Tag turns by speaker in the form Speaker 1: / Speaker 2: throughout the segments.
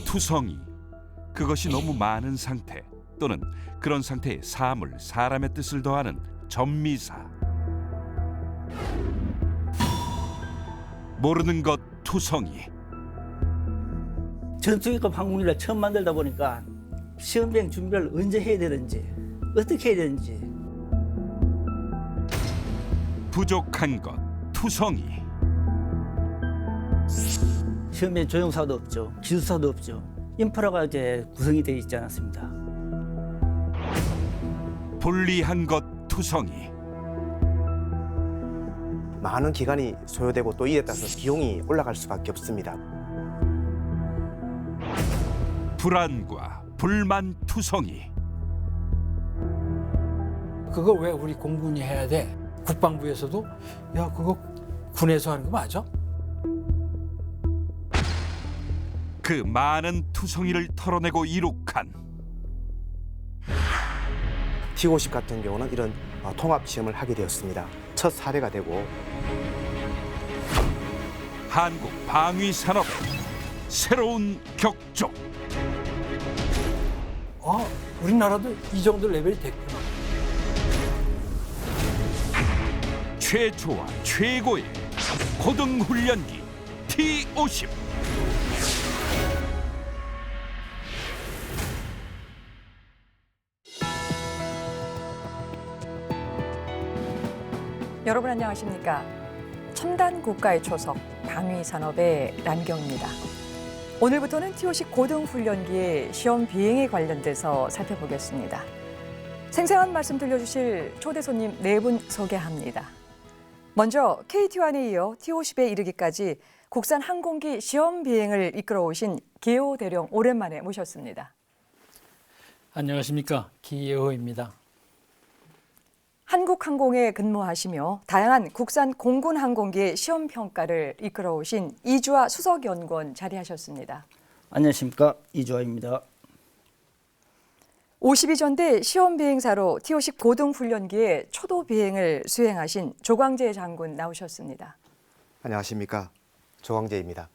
Speaker 1: 투성이, 그것이 너무 많은 상태 또는 그런 상태에 사물, 사람의 뜻을 더하는 전미사. 모르는 것 투성이.
Speaker 2: 전투기급 항공기를 처음 만들다 보니까 시험 비행 준비를 언제 해야 되는지, 어떻게 해야 되는지.
Speaker 1: 부족한 것 투성이.
Speaker 2: 시험 비행 조종사도 없죠, 기술사도 없죠. 인프라가 이제 구성이 되어 있지 않았습니다.
Speaker 1: 불리한 것 투성이.
Speaker 3: 많은 기간이 소요되고 또 이에 따라서 비용이 올라갈 수밖에 없습니다.
Speaker 1: 불안과 불만 투성이.
Speaker 4: 그거 왜 우리 공군이 해야 돼? 국방부에서도 야 그거 군에서 하는 거 맞아?
Speaker 1: 그 많은 투성이를 털어내고 이룩한
Speaker 3: T-50 같은 경우는 이런 통합 시험을 하게 되었습니다. 첫 사례가 되고
Speaker 1: 한국 방위 산업의 새로운 격조.
Speaker 4: 아 우리나라도 이 정도 레벨이 됐구나.
Speaker 1: 최초와 최고의 고등훈련기 T-50.
Speaker 5: 여러분 안녕하십니까? 첨단 국가의 초석, 방위산업의 란경입니다. 오늘부터는 T-50 고등훈련기의 시험 비행에 관련돼서 살펴보겠습니다. 생생한 말씀 들려주실 초대 손님 4분 소개합니다. 먼저 KT-1에 이어 T-50에 이르기까지 국산 항공기 시험 비행을 이끌어오신 기호 대령 오랜만에 모셨습니다.
Speaker 4: 안녕하십니까 기예호입니다.
Speaker 5: 한국항공에 근무하시며 다양한 국산 공군 항공기의 시험 평가를 이끌어오신 이주아 수석연구원 자리하셨습니다.
Speaker 2: 안녕하십니까, 이주아입니다.
Speaker 5: 52전대 시험 비행사로 T-50 고등훈련기의 초도 비행을 수행하신 조광재 장군 나오셨습니다.
Speaker 3: 안녕하십니까, 조광재입니다.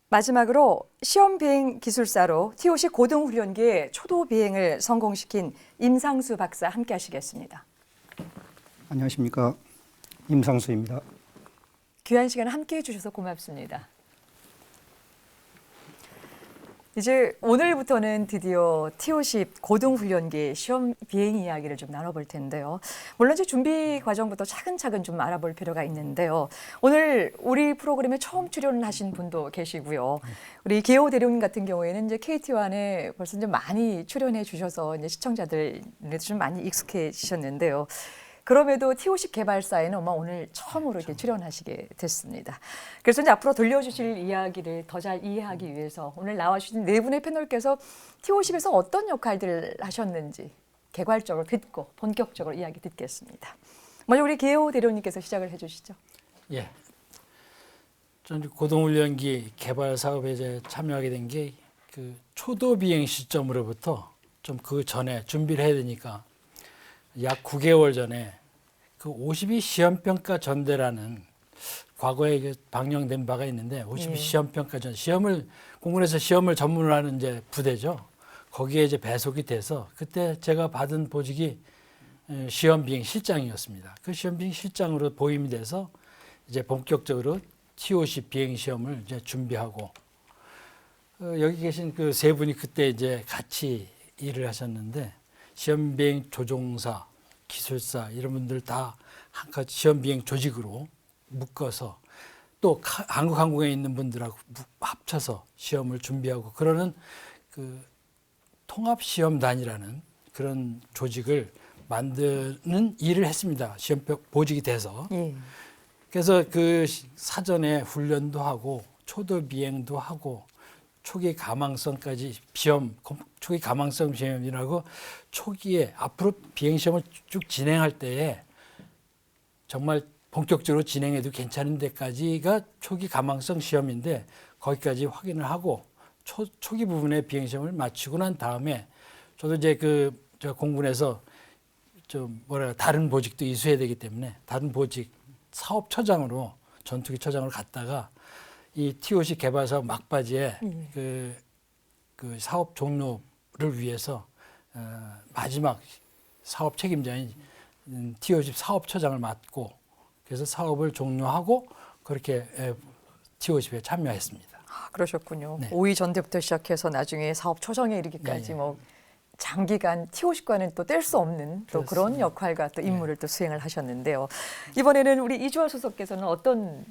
Speaker 5: 마지막으로 시험 비행 기술사로 T-50 고등훈련기의 초도 비행을 성공시킨 임상수 박사 함께하시겠습니다.
Speaker 6: 안녕하십니까, 임상수입니다.
Speaker 5: 귀한 시간 함께해 주셔서 고맙습니다. 이제 오늘부터는 드디어 T-50 고등훈련기 시험 비행 이야기를 좀 나눠볼 텐데요. 물론 이제 준비 과정부터 차근차근 좀 알아볼 필요가 있는데요. 오늘 우리 프로그램에 처음 출연하신 분도 계시고요. 우리 기호 대령님 같은 경우에는 이제 KT-1에 벌써 좀 많이 출연해 주셔서 이제 시청자들도 좀 많이 익숙해지셨는데요. 그럼에도 T-50 개발사에는 오늘 처음으로 이렇게 출연하시게 됐습니다. 그래서 이제 앞으로 들려주실 이야기를 더 잘 이해하기 위해서 오늘 나와주신 4분의 패널께서 T-50에서 어떤 역할들을 하셨는지 개괄적으로 듣고 본격적으로 이야기 듣겠습니다. 먼저 우리 기호 대령님께서 시작을 해주시죠.
Speaker 4: 예. 전 고등훈련기 개발 사업에 이제 참여하게 된 게 그 초도 비행 시점으로부터 좀 그 전에 준비를 해야 되니까 약 9개월 전에 그 52 시험평가 전대라는 과거에 방영된 바가 있는데 52 시험평가 전 시험을 공군에서 시험을 전문으로 하는 이제 부대죠. 거기에 이제 배속이 돼서 그때 제가 받은 보직이 시험 비행 실장이었습니다. 그 시험 비행 실장으로 보임이 돼서 이제 본격적으로 T-50 비행 시험을 이제 준비하고 여기 계신 그 3분이 그때 이제 같이 일을 하셨는데 시험 비행 조종사, 기술사 이런 분들 다 한껏 시험 비행 조직으로 묶어서 또 한국항공에 있는 분들하고 합쳐서 시험을 준비하고 그러는 그 통합시험단이라는 그런 조직을 만드는 일을 했습니다. 시험 보직이 돼서. 그래서 그 사전에 훈련도 하고 초도 비행도 하고 초기 가망성까지 시험, 초기 가망성 시험이라고 초기에 앞으로 비행 시험을 쭉 진행할 때에 정말 본격적으로 진행해도 괜찮은 데까지가 초기 가망성 시험인데 거기까지 확인을 하고 초기 부분의 비행 시험을 마치고 난 다음에 저도 이제 저 공군에서 좀 다른 보직도 이수해야 되기 때문에 다른 보직 사업처장으로 전투기 처장으로 갔다가 이 T-50 개발 사업 막바지에 그 그 사업 종료를 위해서 마지막 사업 책임자인 T50 사업처장을 맡고 그래서 사업을 종료하고 그렇게 T50에 참여했습니다.
Speaker 5: 아, 그러셨군요.
Speaker 4: 네.
Speaker 5: 오이 전대부터 시작해서 나중에 사업 초정에 이르기까지
Speaker 4: 네.
Speaker 5: 뭐 장기간 T50과는 또 뗄 수 없는 또 그런
Speaker 4: 그렇습니다.
Speaker 5: 역할과 또 임무를 또 수행을 하셨는데요. 이번에는 우리 이주화 수석께서는 어떤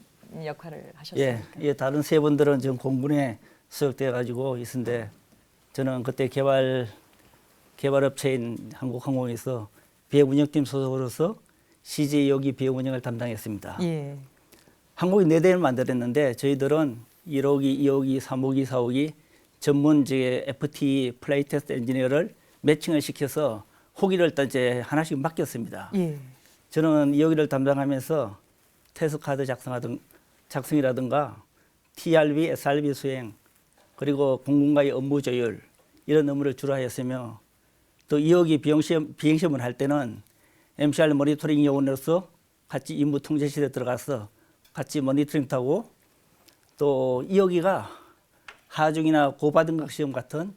Speaker 5: 역할을 하셨습니까?
Speaker 2: 예, 다른 세 분들은 지금 공군에 소속돼 가지고 있는데 저는 그때 개발업체인 한국항공에서 비행운영팀 소속으로서 CJ 여기 비행운영을 담당했습니다.
Speaker 5: 예.
Speaker 2: 항공기 4대를 만들었는데 저희들은 1호기, 2호기, 3호기, 4호기 전문 FT 플라이 테스트 엔지니어를 매칭을 시켜서 호기를 일단 이제 하나씩 맡겼습니다.
Speaker 5: 예.
Speaker 2: 저는 2호기를 담당하면서 테스트 카드 작성이라든가 TRB, SRB 수행 그리고 공군과의 업무 조율 이런 업무를 주로 하였으며 또 2호기 비행시험을 할 때는 MCR 모니터링 요원으로서 같이 임무 통제실에 들어가서 같이 모니터링도 하고 또 2호기가 하중이나 고바등각 시험 같은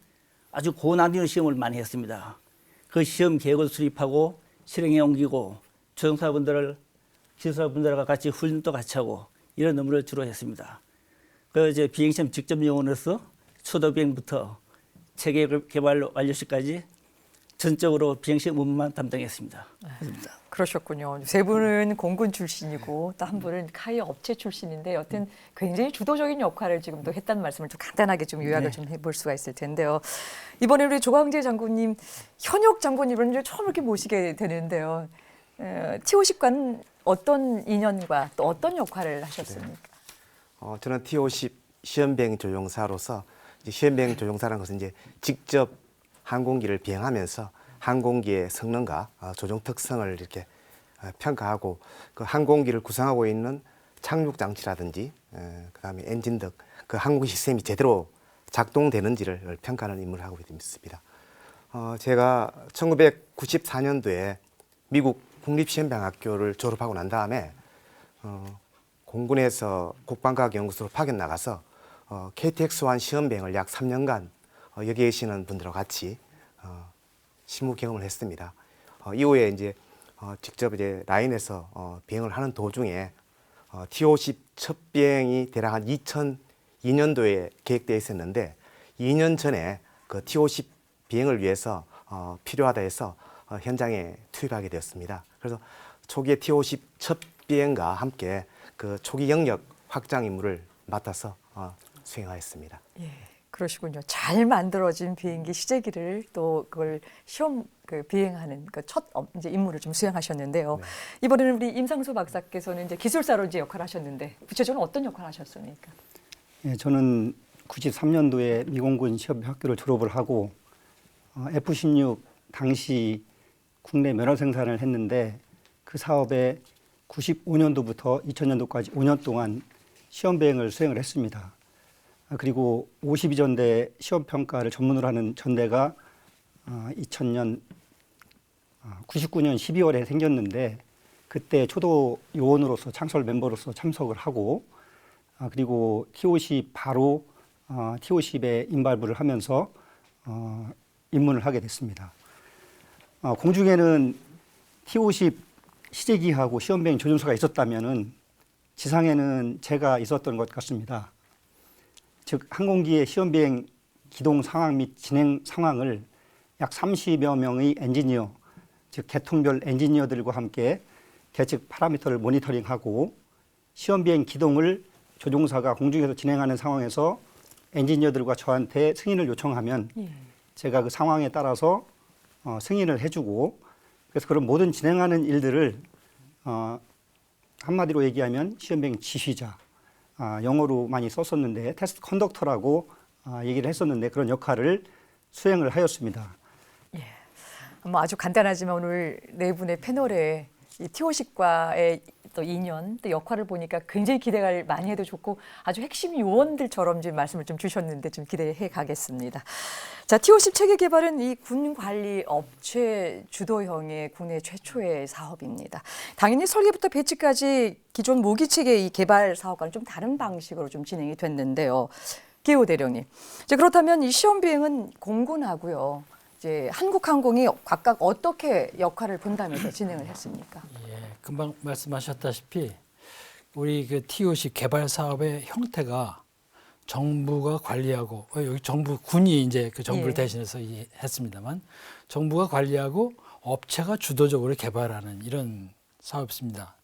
Speaker 2: 아주 고난이도 시험을 많이 했습니다. 그 시험 계획을 수립하고 실행에 옮기고 기술사분들과 같이 훈련도 같이 하고 이런 업무를 주로 했습니다. 그 이제 비행시험 직접 요원으로서 초도 비행부터 체계 개발 완료시까지 전적으로 비행시험 업무만 담당했습니다.
Speaker 5: 그러셨군요. 세 분은 공군 출신이고 또 한 분은 카이 업체 출신인데 여튼 굉장히 주도적인 역할을 지금 또 했다는 말씀을 좀 간단하게 좀 요약을 좀 해볼 수가 있을 텐데요. 이번에 우리 조광재 장군님, 현역 장군님을 이제 처음 이렇게 모시게 되는데요. T50과는 어떤 인연과 또 어떤 역할을 하셨습니까?
Speaker 3: 저는 T50 시험비행 조종사로서 이제 시험비행 조종사라는 것은 이제 직접 항공기를 비행하면서 항공기의 성능과 조종 특성을 이렇게 평가하고 그 항공기를 구성하고 있는 착륙 장치라든지 그다음에 엔진 등 그 항공 시스템이 제대로 작동되는지를 평가하는 임무를 하고 있습니다. 제가 1994년도에 미국 국립시험병학교를 졸업하고 난 다음에 공군에서 국방과학연구소로 파견 나가서 KTX-1 시험비행을 약 3년간 여기 계시는 분들과 같이 실무 경험을 했습니다. 이후에 이제 직접 이제 라인에서 비행을 하는 도중에 T50 첫 비행이 대략 한 2002년도에 계획되어 있었는데 2년 전에 그 T50 비행을 위해서 필요하다 해서 현장에 투입하게 되었습니다. 그래서 초기에 T50 첫 비행과 함께 그 초기 영역 확장 임무를 맡아서 수행하였습니다.
Speaker 5: 예, 그러시군요. 잘 만들어진 비행기 시제기를 또 그걸 시험 비행하는 그 첫 이제 임무를 좀 수행하셨는데요.
Speaker 3: 네.
Speaker 5: 이번에는 우리 임상수 박사께서는 이제 기술사로 이제 역할을 하셨는데 구체적으로 어떤 역할을 하셨습니까?
Speaker 6: 예, 저는 93년도에 미공군 시험학교를 졸업을 하고 F-16 당시 국내 면허 생산을 했는데 그 사업에 95년도부터 2000년도까지 5년 동안 시험 비행을 수행을 했습니다. 그리고 52전대 시험 평가를 전문으로 하는 전대가 99년 12월에 생겼는데 그때 초도 요원으로서 창설 멤버로서 참석을 하고 그리고 T50 바로 T50에 인발부를 하면서 입문을 하게 됐습니다. 공중에는 T50 시제기하고 시험비행 조종사가 있었다면은 지상에는 제가 있었던 것 같습니다. 즉 항공기의 시험비행 기동 상황 및 진행 상황을 약 30여 명의 엔지니어, 즉 계통별 엔지니어들과 함께 계측 파라미터를 모니터링하고 시험비행 기동을 조종사가 공중에서 진행하는 상황에서 엔지니어들과 저한테 승인을 요청하면 제가 그 상황에 따라서 승인을 해주고 그래서 그런 모든 진행하는 일들을 한마디로 얘기하면 시험비행 지휘자, 영어로 많이 썼었는데 테스트 컨덕터라고 얘기를 했었는데 그런 역할을 수행을 하였습니다.
Speaker 5: 뭐 아주 간단하지만 오늘 네 분의 패널에 이 T50과의 또 인연, 또 역할을 보니까 굉장히 기대가 많이 해도 좋고 아주 핵심 요원들처럼 지금 말씀을 좀 주셨는데 좀 기대해 가겠습니다. 자, T50 체계 개발은 이 군 관리 업체 주도형의 국내 최초의 사업입니다. 당연히 설계부터 배치까지 기존 모기 체계 이 개발 사업과는 좀 다른 방식으로 좀 진행이 됐는데요. 박기호 대령님. 이제 그렇다면 이 시험 비행은 공군하고요. 이제 한국항공이 각각 어떻게 역할을 분담해서 진행을 했습니까?
Speaker 4: 예, 금방 말씀하셨다시피 우리 그 TOC 개발 사업의 형태가 정부가 관리하고 여기 정부 군이 이제 그 정부를
Speaker 5: 예.
Speaker 4: 대신해서 했습니다만 정부가 관리하고 업체가 주도적으로 개발하는 이런 사업입니다.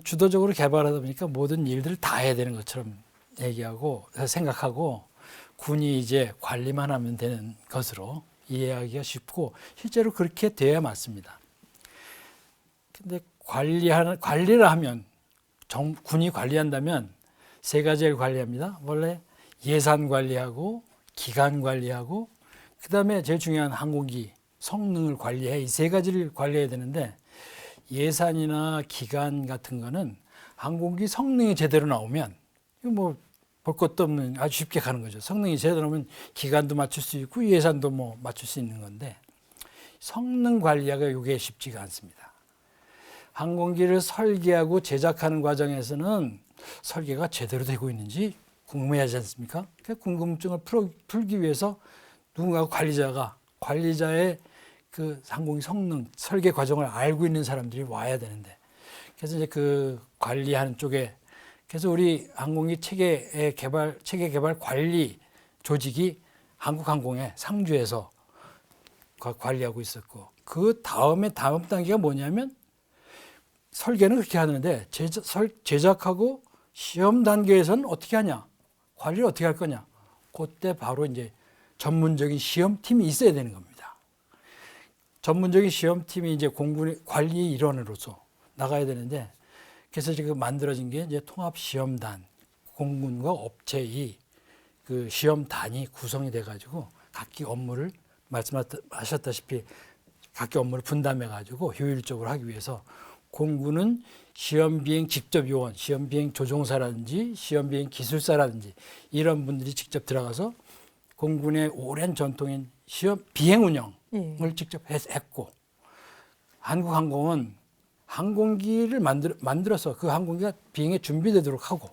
Speaker 4: 주도적으로 개발하다 보니까 모든 일들을 다 해야 되는 것처럼 얘기하고 생각하고 군이 이제 관리만 하면 되는 것으로 이해하기가 쉽고 실제로 그렇게 돼야 맞습니다. 근데 관리를 하면 군이 관리한다면 세 가지를 관리합니다. 원래 예산 관리하고 기간 관리하고 그다음에 제일 중요한 항공기 성능을 관리해 이 세 가지를 관리해야 되는데 예산이나 기간 같은 거는 항공기 성능이 제대로 나오면 이거 뭐 볼 것도 없는 아주 쉽게 가는 거죠. 성능이 제대로 나오면 기간도 맞출 수 있고 예산도 뭐 맞출 수 있는 건데 성능 관리가 이게 쉽지가 않습니다. 항공기를 설계하고 제작하는 과정에서는 설계가 제대로 되고 있는지 궁금해하지 않습니까? 그 궁금증을 풀기 위해서 누군가 관리자의 그 항공기 성능 설계 과정을 알고 있는 사람들이 와야 되는데 그래서 이제 그 관리하는 쪽에 그래서 우리 항공기 체계 개발 관리 조직이 한국항공의 상주에서 관리하고 있었고 그 다음 단계가 뭐냐면 설계는 그렇게 하는데 제작하고 시험 단계에서는 어떻게 하냐? 관리를 어떻게 할 거냐? 그때 바로 이제 전문적인 시험팀이 있어야 되는 겁니다. 전문적인 시험팀이 이제 공군의 관리 일원으로서 나가야 되는데 그래서 지금 만들어진 게 이제 통합시험단, 공군과 업체의 그 시험단이 구성이 돼가지고 각기 업무를 말씀하셨다시피 각기 업무를 분담해가지고 효율적으로 하기 위해서 공군은 시험비행 직접 요원, 시험비행 조종사라든지 시험비행 기술사라든지 이런 분들이 직접 들어가서 공군의 오랜 전통인 시험 비행 운영을 직접 했고 한국항공은 항공기를 만들어서 그 항공기가 비행에 준비되도록 하고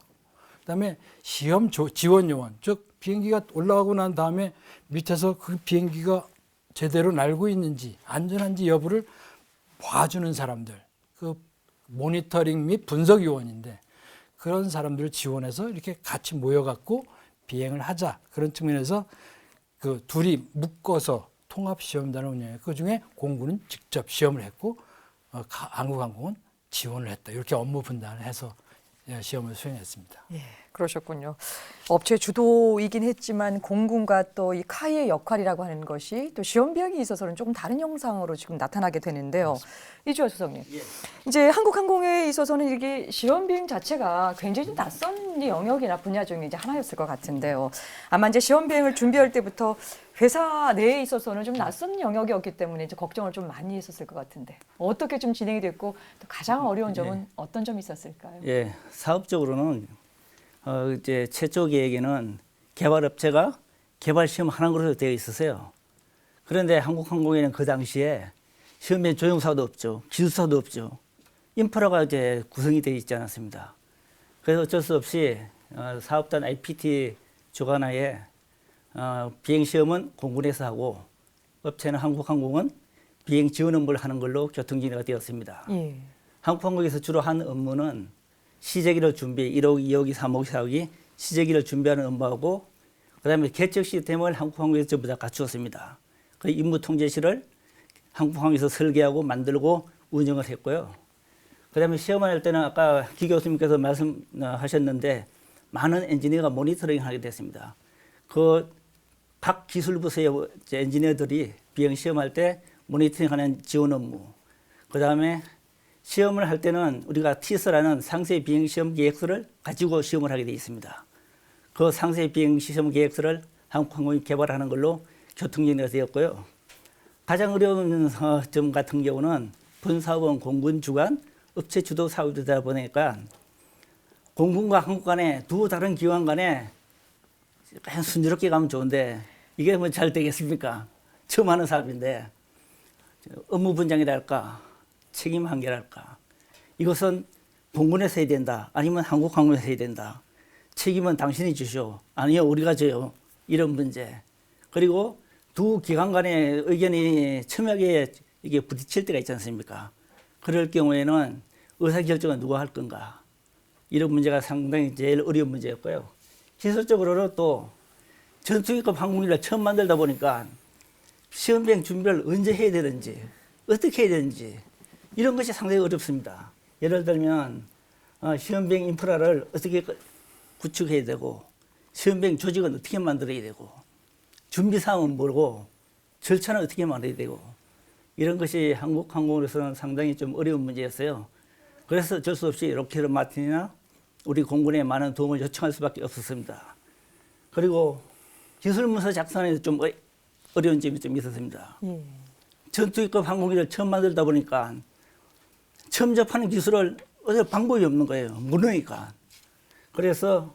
Speaker 4: 그다음에 시험 지원 요원, 즉 비행기가 올라가고 난 다음에 밑에서 그 비행기가 제대로 날고 있는지 안전한지 여부를 봐주는 사람들, 그 모니터링 및 분석 요원인데 그런 사람들을 지원해서 이렇게 같이 모여갖고 비행을 하자 그런 측면에서 그 둘이 묶어서 통합시험단을 운영해 그 중에 공군은 직접 시험을 했고 한국항공은 지원을 했다 이렇게 업무 분담을 해서 시험을 수행했습니다.
Speaker 5: 예, 그러셨군요. 업체 주도이긴 했지만 공군과 또 이 카이의 역할이라고 하는 것이 또 시험 비행에 있어서는 조금 다른 형상으로 지금 나타나게 되는데요. 이주하 수석님, 이제 한국항공에 있어서는 이게 시험 비행 자체가 굉장히 좀 낯선 영역이나 분야 중에 이제 하나였을 것 같은데요. 아마 이제 시험 비행을 준비할 때부터 회사 내에 있어서는 좀 낯선 영역이었기 때문에 이제 걱정을 좀 많이 했었을 것 같은데 어떻게 좀 진행이 됐고 또 가장 어려운 점은 어떤 점이 있었을까요?
Speaker 2: 예, 사업적으로는 이제 최초 계획에는 개발업체가 개발 시험하는 것으로 되어 있었어요. 그런데 한국항공에는 그 당시에 시험에 조종사도 없죠, 기술사도 없죠. 인프라가 이제 구성이 되어 있지 않았습니다. 그래서 어쩔 수 없이 사업단 IPT 주관하에 비행 시험은 공군에서 하고 업체는 한국항공은 비행 지원 업무를 하는 걸로 교통진행가 되었습니다.
Speaker 5: 예.
Speaker 2: 한국항공에서 주로 한 업무는 시제기를 준비, 1호기, 2호기, 3호기, 4호기 시제기를 준비하는 업무하고 그다음에 개척 시스템을 한국항공에서 전부 다 갖추었습니다. 그 임무 통제실을 한국항공에서 설계하고 만들고 운영을 했고요. 그다음에 시험을 할 때는 아까 기 교수님께서 말씀하셨는데 많은 엔지니어가 모니터링을 하게 됐습니다. 그 각 기술부서의 엔지니어들이 비행 시험할 때 모니터링하는 지원 업무, 그다음에 시험을 할 때는 우리가 TS라는 상세 비행 시험 계획서를 가지고 시험을 하게 돼 있습니다. 그 상세 비행 시험 계획서를 한국항공이 개발하는 걸로 교통진행가 되었고요. 가장 어려운 점 같은 경우는 본사업은 공군 주관, 업체 주도 사업이다 보니까 공군과 한국 간에 두 다른 기관 간에 그냥 순조롭게 가면 좋은데 이게 뭐 잘 되겠습니까? 처음 하는 사업인데 업무 분장이랄까 책임 한계랄까 이것은 공군에서 해야 된다 아니면 한국항공에서 해야 된다 책임은 당신이 지시오. 아니요, 우리가 져요. 이런 문제. 그리고 두 기관 간의 의견이 첨예하게 이게 부딪힐 때가 있지 않습니까? 그럴 경우에는 의사결정은 누가 할 건가? 이런 문제가 상당히 제일 어려운 문제였고요. 기술적으로는 또 전투기급 항공기를 처음 만들다 보니까 시험 비행 준비를 언제 해야 되는지, 어떻게 해야 되는지 이런 것이 상당히 어렵습니다. 예를 들면 시험 비행 인프라를 어떻게 구축해야 되고 시험 비행 조직은 어떻게 만들어야 되고 준비 사항은 뭐고 절차는 어떻게 만들어야 되고 이런 것이 한국 항공으로서는 상당히 좀 어려운 문제였어요. 그래서 어쩔 수 없이 로켓 마틴이나 우리 공군에 많은 도움을 요청할 수밖에 없었습니다. 그리고 기술 문서 작성에 좀 어려운 점이 좀 있었습니다. 전투기급 항공기를 처음 만들다 보니까 처음 접하는 기술을 얻을 방법이 없는 거예요. 모르니까. 그래서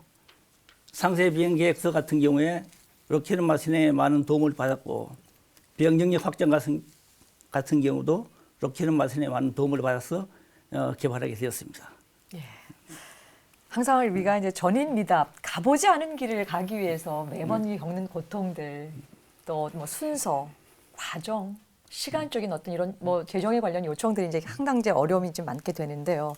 Speaker 2: 상세 비행 계획서 같은 경우에 로켓 마틴에 많은 도움을 받았고 비행 능력 확장 같은 경우도 로켓 마틴에 많은 도움을 받아서 개발하게 되었습니다.
Speaker 5: 항상 우리가 이제 전인 미답, 가보지 않은 길을 가기 위해서 매번 겪는 고통들, 또 뭐 순서, 과정, 시간적인 어떤 이런 뭐 재정에 관련 요청들이 이제 상당히 이제 어려움이 좀 많게 되는데요.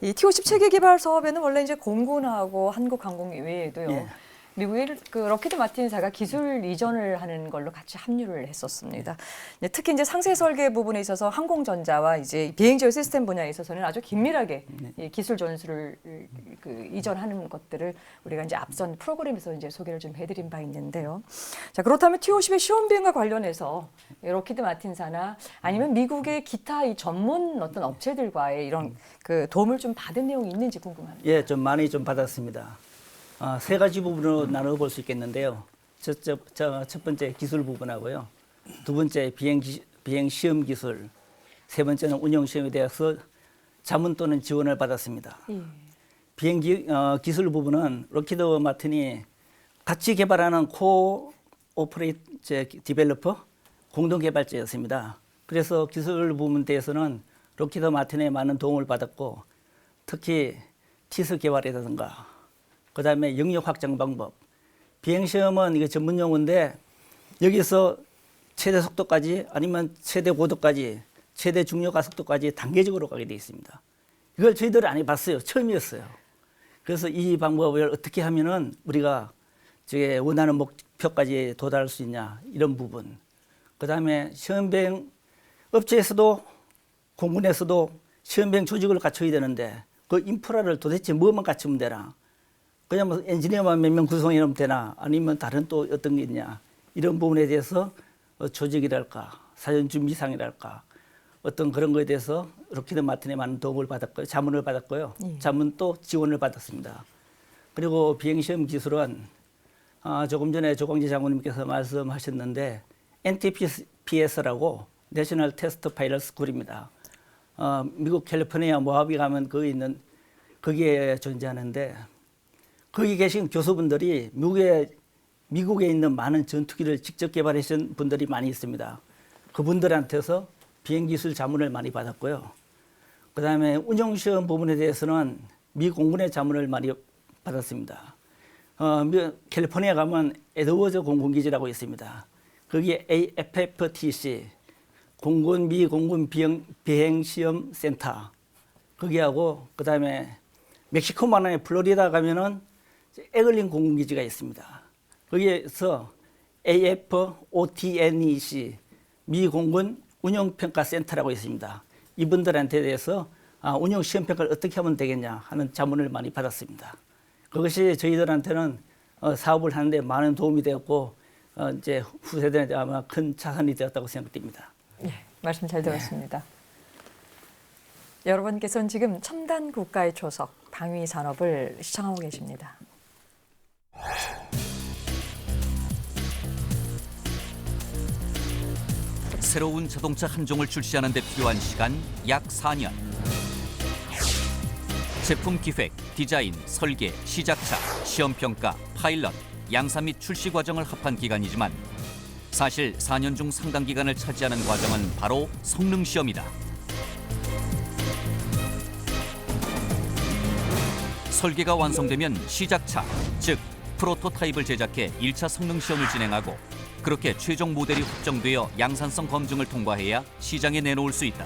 Speaker 5: 이 T-50 체계 개발 사업에는 원래 이제 공군하고 한국항공 외에도요.
Speaker 2: 예.
Speaker 5: 미국의 그 럭히드 마틴사가 기술 이전을 하는 걸로 같이 합류를 했었습니다. 특히 이제 상세 설계 부분에 있어서 항공전자와 이제 비행제어 시스템 분야에 있어서는 아주 긴밀하게 이 기술 전수를 그 이전하는 것들을 우리가 이제 앞선 프로그램에서 이제 소개를 좀 해드린 바 있는데요. 자, 그렇다면 T-50의 시험 비행과 관련해서 럭히드 마틴사나 아니면 미국의 기타 이 전문 어떤 업체들과의 이런 그 도움을 좀 받은 내용이 있는지 궁금합니다.
Speaker 2: 예, 좀 많이 좀 받았습니다. 세 가지 부분으로 나눠볼 수 있겠는데요. 첫 번째 기술 부분하고요. 두 번째 비행 시험 기술, 세 번째는 운영 시험에 대해서 자문 또는 지원을 받았습니다. 비행 기술 부분은 럭히드 마틴이 같이 개발하는 코오퍼레이트 디벨로퍼 공동 개발자였습니다. 그래서 기술 부분에 대해서는 럭히드 마틴에 많은 도움을 받았고 특히 티스 개발이라든가 그다음에 영역 확장 방법. 비행 시험은 이게 전문 용어인데 여기서 최대 속도까지 아니면 최대 고도까지 최대 중력 가속도까지 단계적으로 가게 돼 있습니다. 이걸 저희들은 안 해봤어요. 처음이었어요. 그래서 이 방법을 어떻게 하면은 우리가 저게 원하는 목표까지 도달할 수 있냐 이런 부분. 그다음에 시험 비행 업체에서도 공군에서도 시험 비행 조직을 갖춰야 되는데 그 인프라를 도대체 뭐만 갖추면 되나? 그냥 뭐 엔지니어만 몇 명 구성해 놓으면 되나 아니면 다른 또 어떤 게 있냐 이런 부분에 대해서 조직이랄까 사전 준비상이랄까 어떤 그런 거에 대해서 럭히드 마틴에 많은 도움을 받았고요. 자문을 받았고요. 자문 또 지원을 받았습니다. 그리고 비행시험 기술은 조금 전에 조광재 장군님께서 말씀하셨는데 NTPS라고 내셔널 테스트 파일럿 스쿨입니다. 미국 캘리포니아 모하비 가면 거기에 존재하는데 거기 계신 교수분들이 미국에 있는 많은 전투기를 직접 개발하신 분들이 많이 있습니다. 그분들한테서 비행기술 자문을 많이 받았고요. 그다음에 운영시험 부분에 대해서는 미 공군의 자문을 많이 받았습니다. 캘리포니아 가면 에드워즈 공군기지라고 있습니다. 거기에 AFFTC, 미 공군 비행시험 센터 거기하고 그다음에 멕시코 만화의 플로리다 가면은 에글린 공군기지가 있습니다. 거기에서 AFOTNEC 미 공군 운영평가센터라고 있습니다. 이분들한테 대해서 운영시험평가를 어떻게 하면 되겠냐 하는 자문을 많이 받았습니다. 그것이 저희들한테는 사업을 하는데 많은 도움이 되었고 이제 후세대한테 아마 큰 자산이 되었다고 생각됩니다.
Speaker 5: 네, 말씀 잘 들었습니다. 여러분께서는 지금 첨단 국가의 초석 방위 산업을 시청하고 계십니다.
Speaker 7: 새로운 자동차 한 종을 출시하는 데 필요한 시간 약 4년. 제품 기획, 디자인, 설계, 시작차, 시험평가, 파일럿, 양사 및 출시 과정을 합한 기간이지만 사실 4년 중 상당 기간을 차지하는 과정은 바로 성능시험이다. 설계가 완성되면 시작차, 즉 프로토타입을 제작해 1차 성능 시험을 진행하고 그렇게 최종 모델이 확정되어 양산성 검증을 통과해야 시장에 내놓을 수 있다.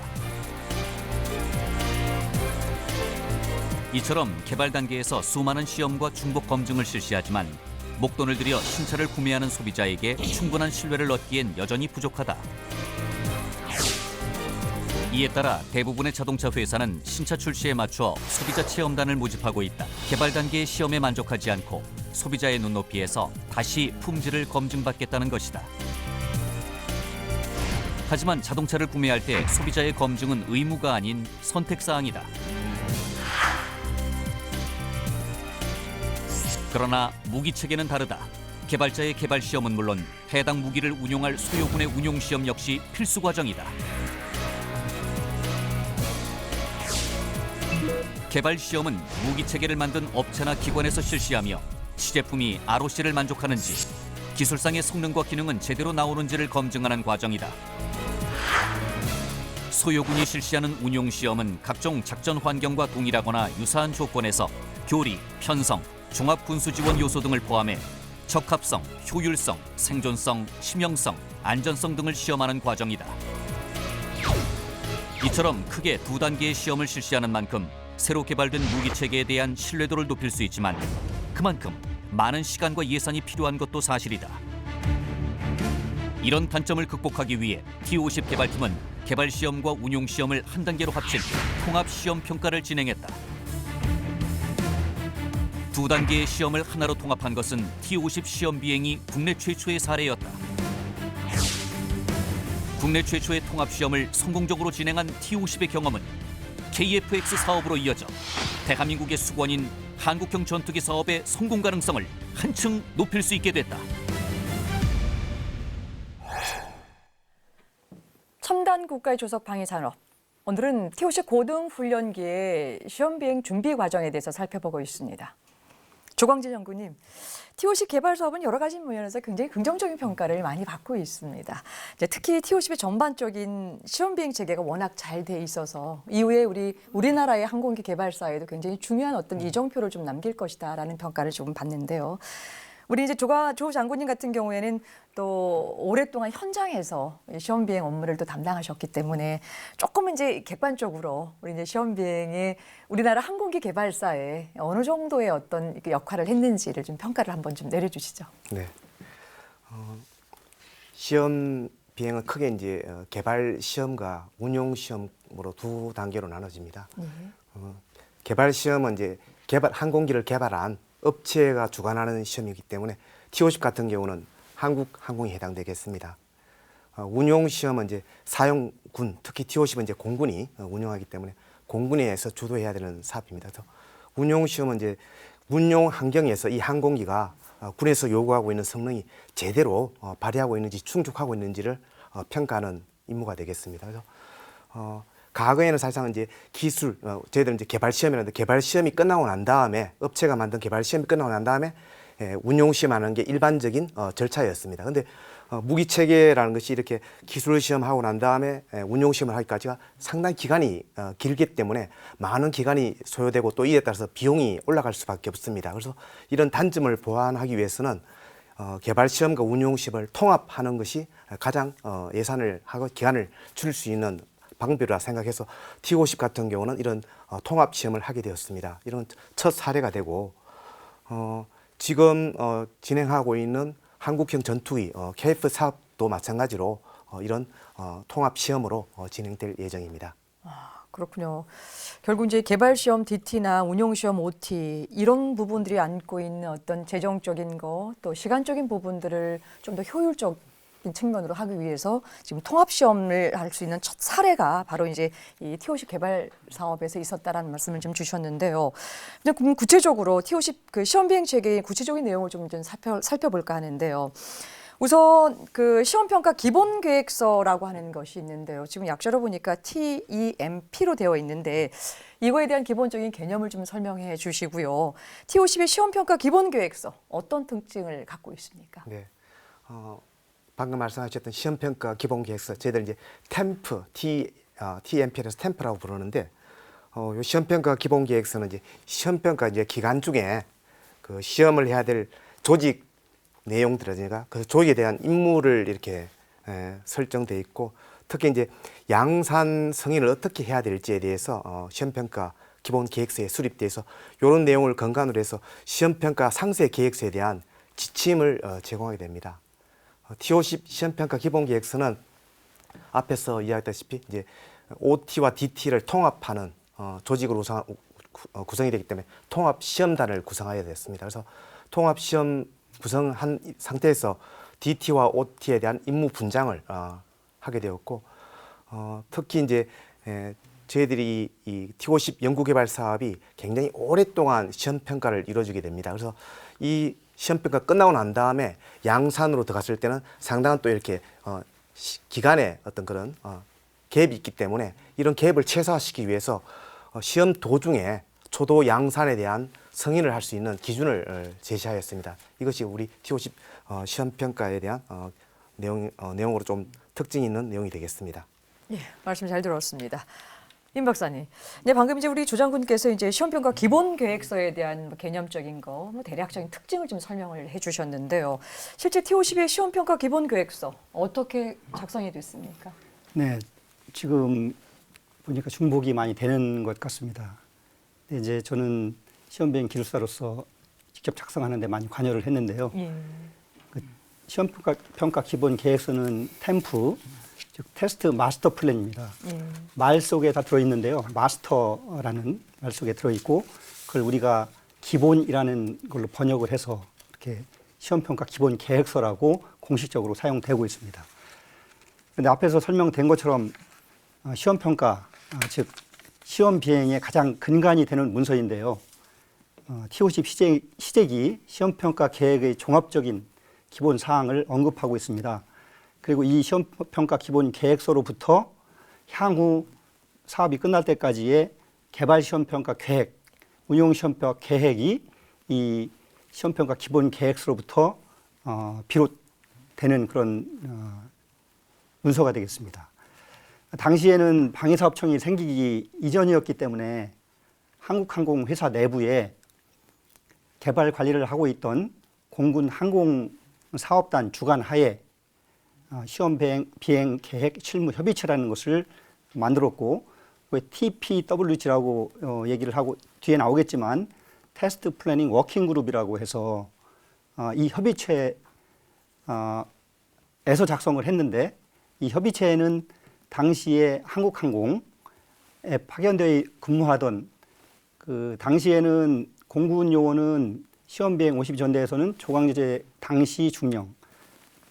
Speaker 7: 이처럼 개발 단계에서 수많은 시험과 중복 검증을 실시하지만 목돈을 들여 신차를 구매하는 소비자에게 충분한 신뢰를 얻기엔 여전히 부족하다. 이에 따라 대부분의 자동차 회사는 신차 출시에 맞춰 소비자 체험단을 모집하고 있다. 개발 단계의 시험에 만족하지 않고 소비자의 눈높이에서 다시 품질을 검증받겠다는 것이다. 하지만 자동차를 구매할 때 소비자의 검증은 의무가 아닌 선택사항이다. 그러나 무기 체계는 다르다. 개발자의 개발 시험은 물론 해당 무기를 운용할 소요군의 운용 시험 역시 필수 과정이다. 개발 시험은 무기 체계를 만든 업체나 기관에서 실시하며 시제품이 ROC를 만족하는지, 기술상의 성능과 기능은 제대로 나오는지를 검증하는 과정이다. 소요군이 실시하는 운용 시험은 각종 작전 환경과 동일하거나 유사한 조건에서 교리, 편성, 종합 군수 지원 요소 등을 포함해 적합성, 효율성, 생존성, 치명성, 안전성 등을 시험하는 과정이다. 이처럼 크게 두 단계의 시험을 실시하는 만큼 새로 개발된 무기 체계에 대한 신뢰도를 높일 수 있지만 그만큼 많은 시간과 예산이 필요한 것도 사실이다. 이런 단점을 극복하기 위해 T50 개발팀은 개발 시험과 운용 시험을 한 단계로 합친 통합 시험 평가를 진행했다. 두 단계의 시험을 하나로 통합한 것은 T50 시험 비행이 국내 최초의 사례였다. 국내 최초의 통합 시험을 성공적으로 진행한 T50의 경험은 KF-X 사업으로 이어져 대한민국의 수건인 한국형 전투기 사업의 성공 가능성을 한층 높일 수 있게 됐다.
Speaker 5: 첨단 국가의 조석 방위 산업. 오늘은 T50 고등 훈련기의 시험 비행 준비 과정에 대해서 살펴보고 있습니다. 조광진 연구님, T50 개발 사업은 여러 가지 면에서 굉장히 긍정적인 평가를 많이 받고 있습니다. 이제 특히 T50의 전반적인 시험 비행 체계가 워낙 잘 돼 있어서 이후에 우리나라의 항공기 개발사에도 굉장히 중요한 어떤 이정표를 좀 남길 것이다라는 평가를 조금 받는데요. 우리 이제 조 장군님 같은 경우에는 또 오랫동안 현장에서 시험 비행 업무를 또 담당하셨기 때문에 조금 이제 객관적으로 우리 이제 시험 비행에 우리나라 항공기 개발사에 어느 정도의 어떤 역할을 했는지를 좀 평가를 한번 좀 내려주시죠.
Speaker 3: 네. 시험 비행은 크게 이제 개발 시험과 운용 시험으로 두 단계로 나눠집니다. 개발 시험은 이제 항공기를 개발한 업체가 주관하는 시험이기 때문에 T50 같은 경우는 한국 항공이 해당되겠습니다. 운용 시험은 이제 사용군, 특히 T50은 이제 공군이 운영하기 때문에 공군에서 주도해야 되는 사업입니다. 그래서 운용 시험은 이제 운용 환경에서 이 항공기가 군에서 요구하고 있는 성능이 제대로 발휘하고 있는지 충족하고 있는지를 평가하는 임무가 되겠습니다. 그래서 과거에는 사실상 이제 기술, 저희들은 이제 개발 시험이라는데 개발 시험이 끝나고 난 다음에 업체가 만든 개발 시험이 끝나고 난 다음에 운용 시험하는 게 일반적인 절차였습니다. 근데 무기 체계라는 것이 이렇게 기술 시험하고 난 다음에 운용 시험을 하기까지가 상당히 기간이 길기 때문에 많은 기간이 소요되고 또 이에 따라서 비용이 올라갈 수밖에 없습니다. 그래서 이런 단점을 보완하기 위해서는 개발 시험과 운용 시험을 통합하는 것이 가장 예산을 하고 기간을 줄일 수 있는 방법이라 생각해서 T50 같은 경우는 이런 통합 시험을 하게 되었습니다. 이런 첫 사례가 되고 지금 진행하고 있는 한국형 전투기 KF 사업도 마찬가지로 이런 통합 시험으로 진행될 예정입니다.
Speaker 5: 그렇군요. 결국 이제 개발 시험 DT나 운용 시험 OT 이런 부분들이 안고 있는 어떤 재정적인 거 또 시간적인 부분들을 좀 더 효율적인 측면으로 하기 위해서 지금 통합 시험을 할 수 있는 첫 사례가 바로 이제 이 T50 개발 사업에서 있었다라는 말씀을 좀 주셨는데요. 그럼 구체적으로 T50 그 시험 비행 체계의 구체적인 내용을 좀 살펴볼까 하는데요. 우선 그 시험 평가 기본 계획서라고 하는 것이 있는데요. 지금 약자로 보니까 TEMP로 되어 있는데 이거에 대한 기본적인 개념을 좀 설명해 주시고요. T50의 시험 평가 기본 계획서 어떤 특징을 갖고 있습니까?
Speaker 3: 네. 방금 말씀하셨던 시험평가 기본계획서, 저희들 이제 TEMP라서 템프라고 부르는데, 요 시험평가 기본계획서는 이제 시험평가 이제 기간 중에 그 시험을 해야 될 조직 내용들이니까 그 조직에 대한 임무를 이렇게 설정돼 있고, 특히 이제 양산 승인을 어떻게 해야 될지에 대해서 시험평가 기본계획서에 수립돼서 이런 내용을 근간으로 해서 시험평가 상세 계획서에 대한 지침을 제공하게 됩니다. T50 시험평가 기본계획서는 앞에서 이야기했다시피 이제 OT와 DT를 통합하는 조직으로 구성이 되기 때문에 통합 시험단을 구성하게 됐습니다. 그래서 통합 시험 구성한 상태에서 DT와 OT에 대한 임무 분장을 하게 되었고, 특히 이제 저희들이 이 T50 연구개발 사업이 굉장히 오랫동안 시험 평가를 이루어주게 됩니다. 그래서 이 시험 평가 끝나고 난 다음에 양산으로 들어갔을 때는 상당한 또 이렇게 기간에 어떤 그런 갭이 있기 때문에 이런 갭을 최소화시키기 위해서 시험 도중에 초도 양산에 대한 승인을 할 수 있는 기준을 제시하였습니다. 이것이 우리 T50 시험 평가에 대한 내용으로 좀 특징이 있는 내용이 되겠습니다.
Speaker 5: 예, 말씀 잘 들었습니다. 임 박사님, 네, 방금 이제 우리 조 장군께서 이제 시험평가 기본 계획서에 대한 개념적인 거, 대략적인 특징을 좀 설명을 해주셨는데요. 실제 T50의 시험평가 기본 계획서 어떻게 작성이 됐습니까?
Speaker 6: 네, 지금 보니까 중복이 많이 되는 것 같습니다. 근데 이제 저는 시험비행 기술사로서 직접 작성하는 데 많이 관여를 했는데요.
Speaker 5: 예.
Speaker 6: 그 시험평가 기본 계획서는 템프, 즉 테스트 마스터 플랜입니다. 말 속에 다 들어있는데요. 마스터라는 말 속에 들어있고 그걸 우리가 기본이라는 걸로 번역을 해서 이렇게 시험평가 기본 계획서라고 공식적으로 사용되고 있습니다. 그런데 앞에서 설명된 것처럼 시험평가, 즉 시험 비행의 가장 근간이 되는 문서인데요. T50 시제기 시험평가 계획의 종합적인 기본 사항을 언급하고 있습니다. 그리고 이 시험평가 기본 계획서로부터 향후 사업이 끝날 때까지의 개발 시험평가 계획, 운용 시험평가 계획이 이 시험평가 기본 계획서로부터 비롯되는 그런 문서가 되겠습니다. 당시에는 방위사업청이 생기기 이전이었기 때문에 한국항공회사 내부에 개발 관리를 하고 있던 공군 항공사업단 주관 하에 시험 비행 계획 실무 협의체라는 것을 만들었고, 왜 TPWG라고 얘기를 하고 뒤에 나오겠지만 테스트 플래닝 워킹 그룹이라고 해서 이 협의체에서 작성을 했는데, 이 협의체에는 당시에 한국항공에 파견되어 근무하던 그 당시에는 공군 요원은 시험 비행 52전대에서는 조광재제 당시 중령,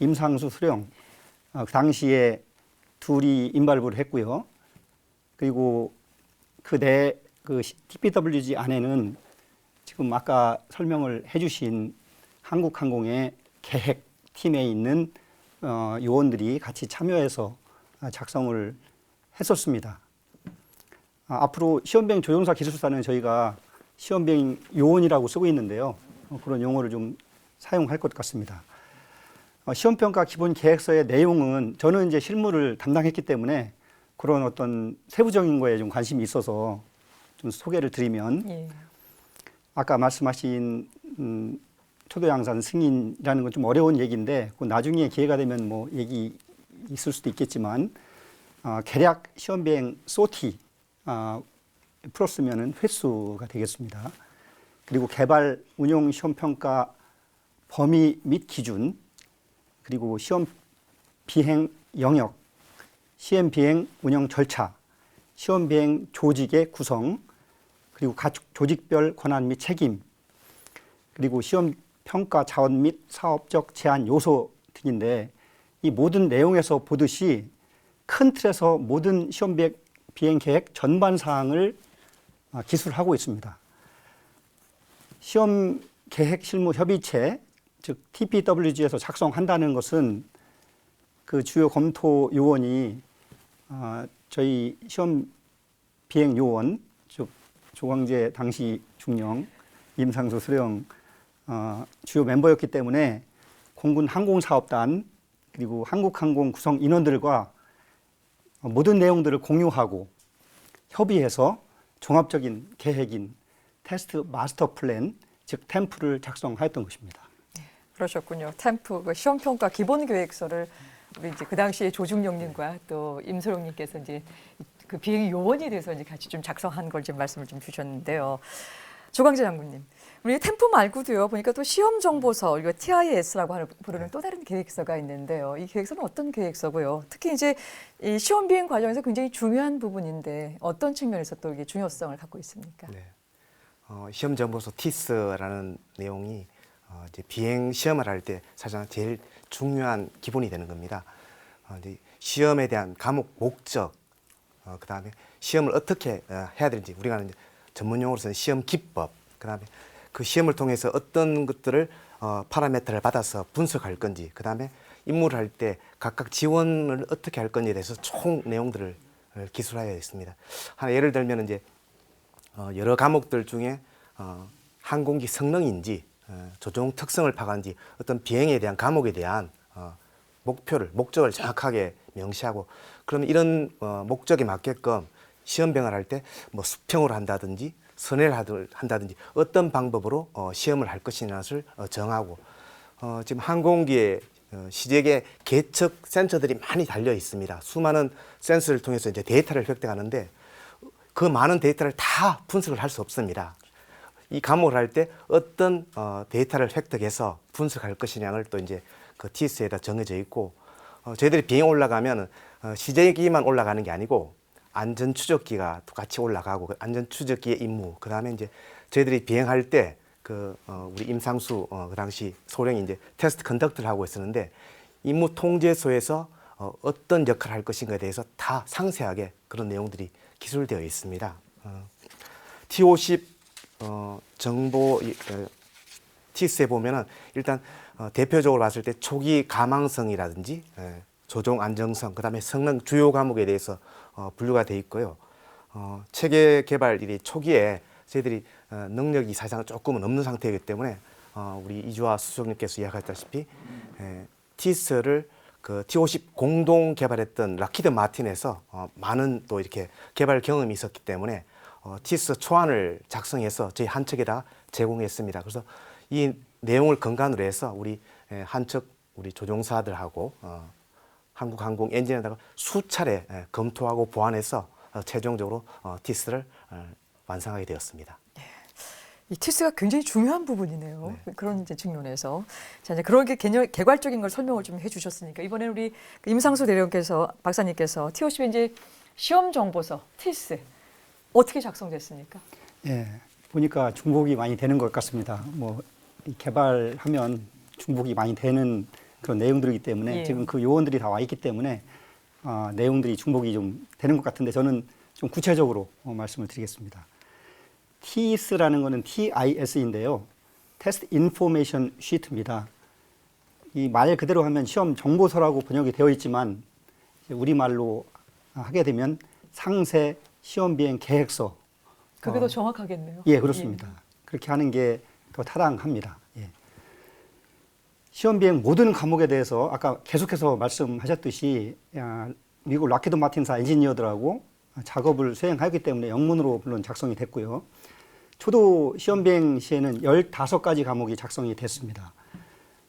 Speaker 6: 임상수 수령, 그 당시에 둘이 임발부를 했고요. 그리고 그 TPWG 안에는 지금 아까 설명을 해주신 한국항공의 계획팀에 있는 요원들이 같이 참여해서 작성을 했었습니다. 앞으로 시험비행 조종사 기술사는 저희가 시험비행 요원이라고 쓰고 있는데요. 그런 용어를 좀 사용할 것 같습니다. 시험평가 기본 계획서의 내용은 저는 이제 실무를 담당했기 때문에 그런 어떤 세부적인 거에 좀 관심이 있어서 좀 소개를 드리면, 아까 말씀하신 초도양산 승인이라는 건 좀 어려운 얘기인데 그 나중에 기회가 되면 뭐 얘기 있을 수도 있겠지만, 계략 시험비행 소티 풀었으면은 횟수가 되겠습니다. 그리고 개발 운용 시험평가 범위 및 기준, 그리고 시험 비행 영역, 시험 비행 운영 절차, 시험 비행 조직의 구성, 그리고 각 조직별 권한 및 책임, 그리고 시험 평가 자원 및 사업적 제한 요소 등인데, 이 모든 내용에서 보듯이 큰 틀에서 모든 시험 비행 계획 전반 사항을 기술하고 있습니다. 시험 계획 실무 협의체, 즉 TPWG에서 작성한다는 것은 그 주요 검토 요원이 저희 시험 비행 요원, 즉 조광재 당시 중령, 임상수 수령 주요 멤버였기 때문에 공군 항공사업단 그리고 한국항공 구성 인원들과 모든 내용들을 공유하고 협의해서 종합적인 계획인 테스트 마스터 플랜, 즉 템프를 작성하였던 것입니다.
Speaker 5: 그러셨군요. 템프 그 시험 평가 기본 계획서를 우리 이제 그 당시에 조중용님과 또 임소룡님께서 이제 그 비행 요원이 돼서 이제 같이 좀 작성한 걸 지금 말씀을 좀 주셨는데요. 조광재 장군님, 우리 템프 말고도요 보니까 또 시험 정보서 이거 TIS라고 부르는 또 다른 계획서가 있는데요. 이 계획서는 어떤 계획서고요? 특히 이제 이 시험 비행 과정에서 굉장히 중요한 부분인데 어떤 측면에서 또 이게 중요성을 갖고 있습니까?
Speaker 3: 네. 시험 정보서 TIS라는 내용이 이제 비행 시험을 할 때 사실상 제일 중요한 기본이 되는 겁니다. 이제 시험에 대한 과목 목적, 그다음에 시험을 어떻게 해야 되는지 우리가 이제 전문 용어로서는 시험 기법, 그다음에 그 시험을 통해서 어떤 것들을 파라미터를 받아서 분석할 건지, 그다음에 임무를 할 때 각각 지원을 어떻게 할 건지에 대해서 총 내용들을 기술하여야 했습니다. 하나 예를 들면 이제 여러 과목들 중에 항공기 성능인지 조종 특성을 파악한지 어떤 비행에 대한 과목에 대한 목적을 정확하게 명시하고, 그러면 이런 목적에 맞게끔 시험 비행을 할 때 뭐 수평으로 한다든지 선회를 한다든지 어떤 방법으로 시험을 할 것이냐를 정하고, 지금 항공기에 시제계 계측 센서들이 많이 달려 있습니다. 수많은 센서를 통해서 이제 데이터를 획득하는데 그 많은 데이터를 다 분석을 할 수 없습니다. 이 과목을 할 때 어떤 데이터를 획득해서 분석할 것이냐를 또 이제 그 TIS에다 정해져 있고, 저희들이 비행 올라가면 시제기만 올라가는 게 아니고 안전 추적기가 같이 올라가고, 그 안전 추적기의 임무, 그 다음에 이제 저희들이 비행할 때 우리 임상수 그 당시 소령이 이제 테스트 컨덕트를 하고 있었는데 임무 통제소에서 어떤 역할을 할 것인가에 대해서 다 상세하게 그런 내용들이 기술되어 있습니다. T50 정보 TIS에 보면은 일단 대표적으로 봤을 때 초기 가망성이라든지 조종 안정성, 그다음에 성능 주요 과목에 대해서 분류가 돼 있고요. 체계 개발 초기에 저희들이 능력이 사실상 조금은 없는 상태이기 때문에 우리 이주화 수석님께서 이야기하셨다시피 TIS를 그 T50 공동 개발했던 락히드 마틴에서 많은 또 이렇게 개발 경험이 있었기 때문에 TIS 초안을 작성해서 저희 한 척에다 제공했습니다. 그래서 이 내용을 근간으로 해서 우리 한 척 우리 조종사들하고 한국항공 엔지니어들하고 수차례 검토하고 보완해서 최종적으로 TIS를 완성하게 되었습니다.
Speaker 5: 이 TIS가 굉장히 중요한 부분이네요. 네. 그런 이제 측면에서 자 이제 그런 게 개괄적인 걸 설명을 좀 해주셨으니까 이번에 우리 임상수 대령께서 박사님께서 T50 이제 시험 정보서 TIS 어떻게 작성됐습니까?
Speaker 6: 예, 보니까 중복이 많이 되는 것 같습니다. 뭐 개발하면 중복이 많이 되는 그런 내용들이기 때문에 지금 그 요원들이 다 와 있기 때문에 내용들이 중복이 좀 되는 것 같은데 저는 좀 구체적으로 말씀을 드리겠습니다. TIS라는 거는 TIS인데요. 테스트 인포메이션 시트입니다. 이 말 그대로 하면 시험 정보서라고 번역이 되어 있지만 우리말로 하게 되면 상세 시험 비행 계획서.
Speaker 5: 그게 더 정확하겠네요.
Speaker 6: 예, 그렇습니다. 그렇게 하는 게 더 타당합니다. 예. 시험 비행 모든 과목에 대해서 아까 계속해서 말씀하셨듯이 미국 락히드 마틴사 엔지니어들하고 작업을 수행하기 때문에 영문으로 물론 작성이 됐고요. 초도 시험 비행 시에는 15가지 과목이 작성이 됐습니다.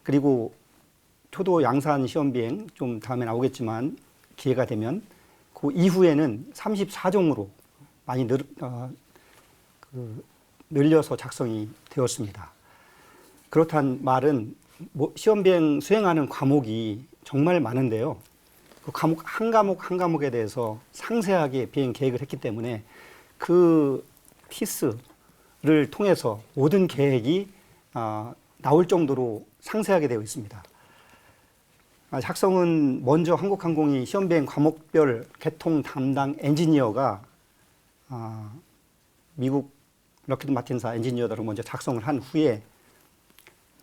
Speaker 6: 그리고 초도 양산 시험 비행 좀 다음에 나오겠지만 기회가 되면 그 이후에는 34종으로 많이 늘려서 작성이 되었습니다. 그렇단 말은 시험 비행 수행하는 과목이 정말 많은데요. 그 과목 한 과목에 대해서 상세하게 비행 계획을 했기 때문에 그 TIS를 통해서 모든 계획이 나올 정도로 상세하게 되어 있습니다. 작성은 먼저 한국항공이 시험 비행 과목별 개통 담당 엔지니어가 미국 락히드 마틴사 엔지니어들을 먼저 작성을 한 후에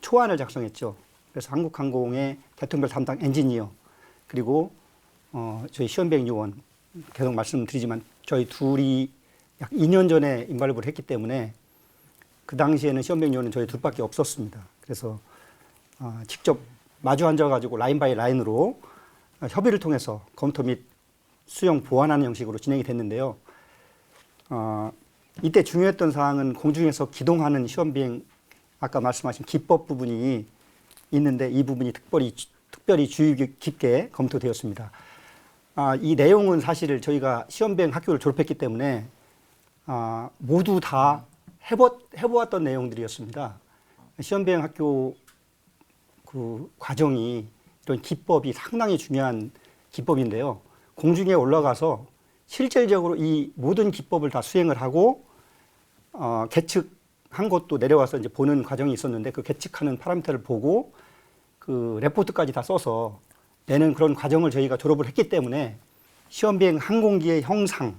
Speaker 6: 초안을 작성했죠. 그래서 한국항공의 개통별 담당 엔지니어 그리고 저희 시험비행 요원 계속 말씀드리지만 저희 둘이 약 2년 전에 인발부를 했기 때문에 그 당시에는 시험비행 요원은 저희 둘밖에 없었습니다. 그래서 직접 마주 앉아가지고 라인 바이 라인으로 협의를 통해서 검토 및 수용 보완하는 형식으로 진행이 됐는데요. 이때 중요했던 사항은 공중에서 기동하는 시험 비행 아까 말씀하신 기법 부분이 있는데 이 부분이 특별히 주의 깊게 검토되었습니다. 이 내용은 사실 저희가 시험 비행 학교를 졸업했기 때문에 모두 다 해보았던 내용들이었습니다. 시험 비행 학교 그 과정이 이런 기법이 상당히 중요한 기법인데요. 공중에 올라가서 실질적으로 이 모든 기법을 다 수행을 하고 계측한 것도 내려와서 이제 보는 과정이 있었는데 그 계측하는 파라미터를 보고 그 레포트까지 다 써서 내는 그런 과정을 저희가 졸업을 했기 때문에 시험 비행 항공기의 형상